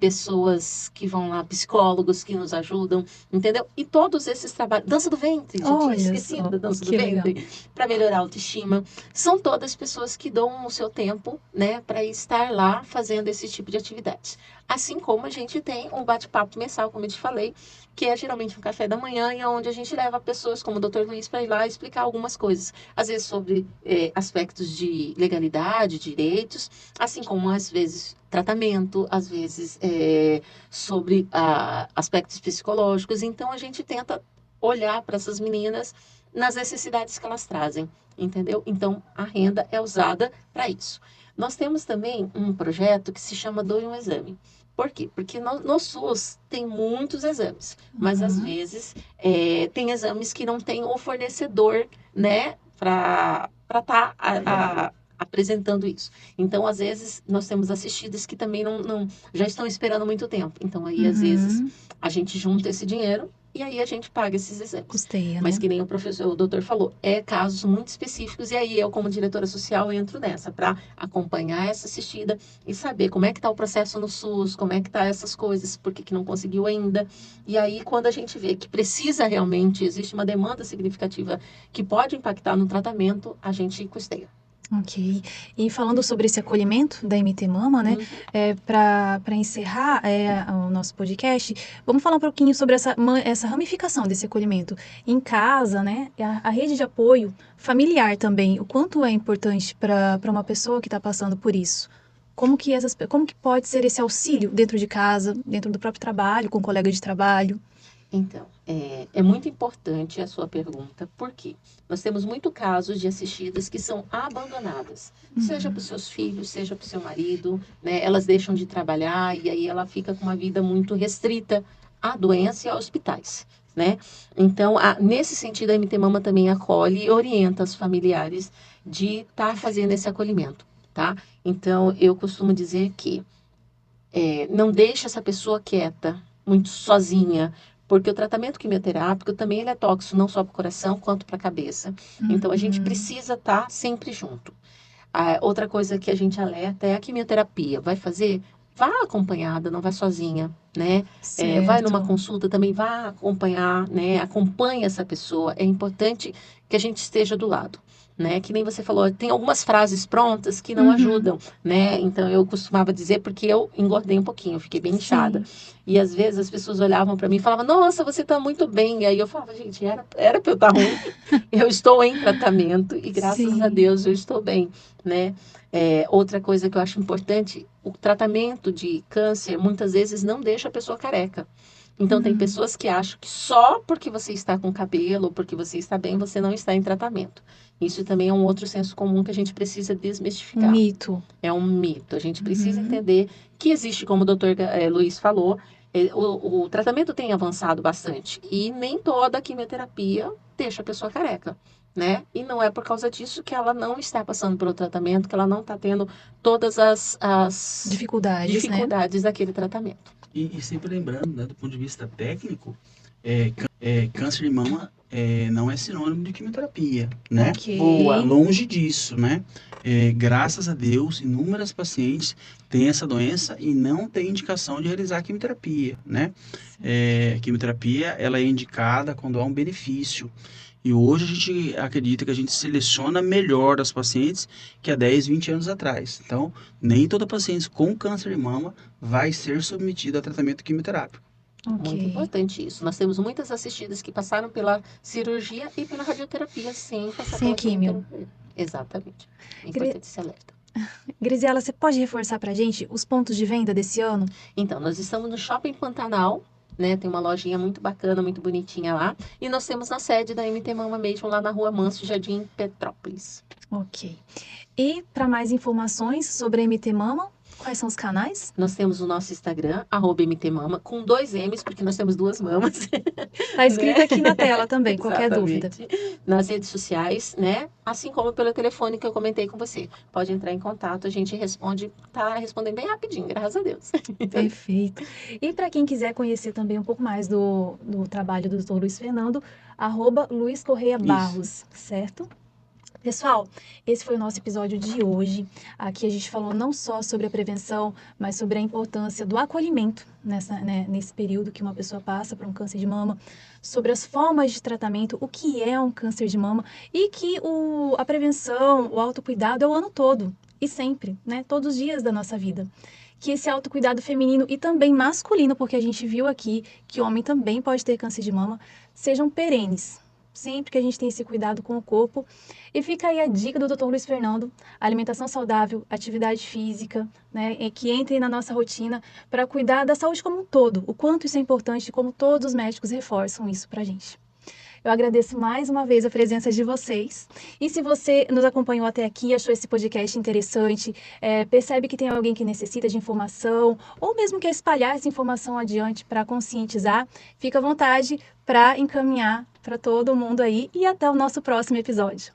Pessoas que vão lá, psicólogos que nos ajudam, entendeu? E todos esses trabalhos, dança do ventre, gente, Olha esqueci só, da dança do que legal. ventre, para melhorar a autoestima. São todas pessoas que dão o seu tempo, né, para estar lá fazendo esse tipo de atividades. Assim como a gente tem um bate-papo mensal, como eu te falei, que é geralmente um café da manhã, e onde a gente leva pessoas como o Dr. Luiz para ir lá explicar algumas coisas, às vezes sobre aspectos de legalidade, direitos, assim como às vezes tratamento, às vezes sobre aspectos psicológicos. Então a gente tenta olhar para essas meninas nas necessidades que elas trazem, entendeu? Então a renda é usada para isso. Nós temos também um projeto que se chama Doe um Exame. Por quê? Porque no SUS tem muitos exames, mas às vezes tem exames que não tem o fornecedor, né, para estar apresentando isso. Então, às vezes, nós temos assistidas que também não já estão esperando muito tempo. Então, aí, às vezes, a gente junta esse dinheiro e aí a gente paga esses exames. Custeia, Mas né? que nem o doutor falou, casos muito específicos, e aí eu, como diretora social, entro nessa para acompanhar essa assistida e saber como é que está o processo no SUS, como é que está essas coisas, por que não conseguiu ainda. E aí, quando a gente vê que precisa realmente, existe uma demanda significativa que pode impactar no tratamento, a gente custeia. Ok. E falando sobre esse acolhimento da MT Mama, né? Para encerrar o nosso podcast, vamos falar um pouquinho sobre essa ramificação desse acolhimento em casa, né? A rede de apoio familiar também. O quanto é importante para uma pessoa que está passando por isso? Como que pode ser esse auxílio dentro de casa, dentro do próprio trabalho, com colega de trabalho? Então, é muito importante a sua pergunta, porque nós temos muito casos de assistidas que são abandonadas, seja para os seus filhos, seja para o seu marido, né? Elas deixam de trabalhar e aí ela fica com uma vida muito restrita à doença e a hospitais, né? Então, nesse sentido, a MT Mama também acolhe e orienta os familiares de estar fazendo esse acolhimento, tá? Então, eu costumo dizer que não deixe essa pessoa quieta, muito sozinha, porque o tratamento quimioterápico também ele é tóxico, não só para o coração, quanto para a cabeça. Então, a gente precisa estar sempre junto. Outra coisa que a gente alerta é a quimioterapia. Vai fazer? Vá acompanhada, não vai sozinha, né? Vai numa Certo. consulta, também vá acompanhar, né? Acompanhe essa pessoa. É importante que a gente esteja do lado, né? Que nem você falou, tem algumas frases prontas que não ajudam, né? Então, eu costumava dizer, porque eu engordei um pouquinho, eu fiquei bem inchada. Sim. E, às vezes, as pessoas olhavam para mim e falavam, nossa, você está muito bem. E aí eu falava, gente, era para eu estar ruim. Eu estou em tratamento e, graças a Sim. Deus, eu estou bem, né? Outra coisa que eu acho importante, o tratamento de câncer muitas vezes não deixa a pessoa careca. Então, tem pessoas que acham que só porque você está com cabelo, ou porque você está bem, você não está em tratamento. Isso também é um outro senso comum que a gente precisa Um desmistificar. mito. É um mito. A gente precisa Uhum. entender que existe, como o doutor Luiz falou, o tratamento tem avançado bastante. E nem toda quimioterapia deixa a pessoa careca, né? E não é por causa disso que ela não está passando pelo tratamento, que ela não está tendo todas as Dificuldades, né? dificuldades daquele tratamento. E sempre lembrando, né, do ponto de vista técnico, câncer de mama não é sinônimo de quimioterapia, né? Ok. Boa. Longe disso, né? Graças a Deus, inúmeras pacientes têm essa doença e não têm indicação de realizar quimioterapia, né? Quimioterapia, ela é indicada quando há um benefício. E hoje a gente acredita que a gente seleciona melhor as pacientes que há 10, 20 anos atrás. Então, nem toda paciente com câncer de mama vai ser submetida a tratamento quimioterápico. Muito Ok. importante isso. Nós temos muitas assistidas que passaram pela cirurgia e pela radioterapia sem passar Sem pela a químio. quimioterapia. Exatamente. É Gri- importante esse alerta. Grisiela, você pode reforçar pra gente os pontos de venda desse ano? Então, nós estamos no Shopping Pantanal, né? Tem uma lojinha muito bacana, muito bonitinha lá. E nós temos na sede da MT Mama mesmo, lá na Rua Manso, Jardim Petrópolis. Ok. E para mais informações sobre a MT Mama, quais são os canais? Nós temos o nosso Instagram, @MTMama, com 2 M's, porque nós temos 2 mamas. Tá escrito Né? aqui na tela também, qualquer dúvida. Exatamente. Nas redes sociais, né? Assim como pelo telefone que eu comentei com você. Pode entrar em contato, a gente responde, tá respondendo bem rapidinho, graças a Deus. Perfeito. E para quem quiser conhecer também um pouco mais do trabalho do Dr. Luiz Fernando, @Luiz Correia Barros, certo? Pessoal, esse foi o nosso episódio de hoje. Aqui a gente falou não só sobre a prevenção, mas sobre a importância do acolhimento nesse período que uma pessoa passa por um câncer de mama, sobre as formas de tratamento, o que é um câncer de mama e que a prevenção, o autocuidado é o ano todo e sempre, né? Todos os dias da nossa vida. Que esse autocuidado feminino e também masculino, porque a gente viu aqui que o homem também pode ter câncer de mama, sejam perenes. Sempre que a gente tem esse cuidado com o corpo. E fica aí a dica do Dr. Luiz Fernando, alimentação saudável, atividade física, né, que entrem na nossa rotina para cuidar da saúde como um todo, o quanto isso é importante e como todos os médicos reforçam isso para a gente. Eu agradeço mais uma vez a presença de vocês. E se você nos acompanhou até aqui, achou esse podcast interessante, percebe que tem alguém que necessita de informação, ou mesmo quer espalhar essa informação adiante para conscientizar, fica à vontade para encaminhar para todo mundo aí e até o nosso próximo episódio.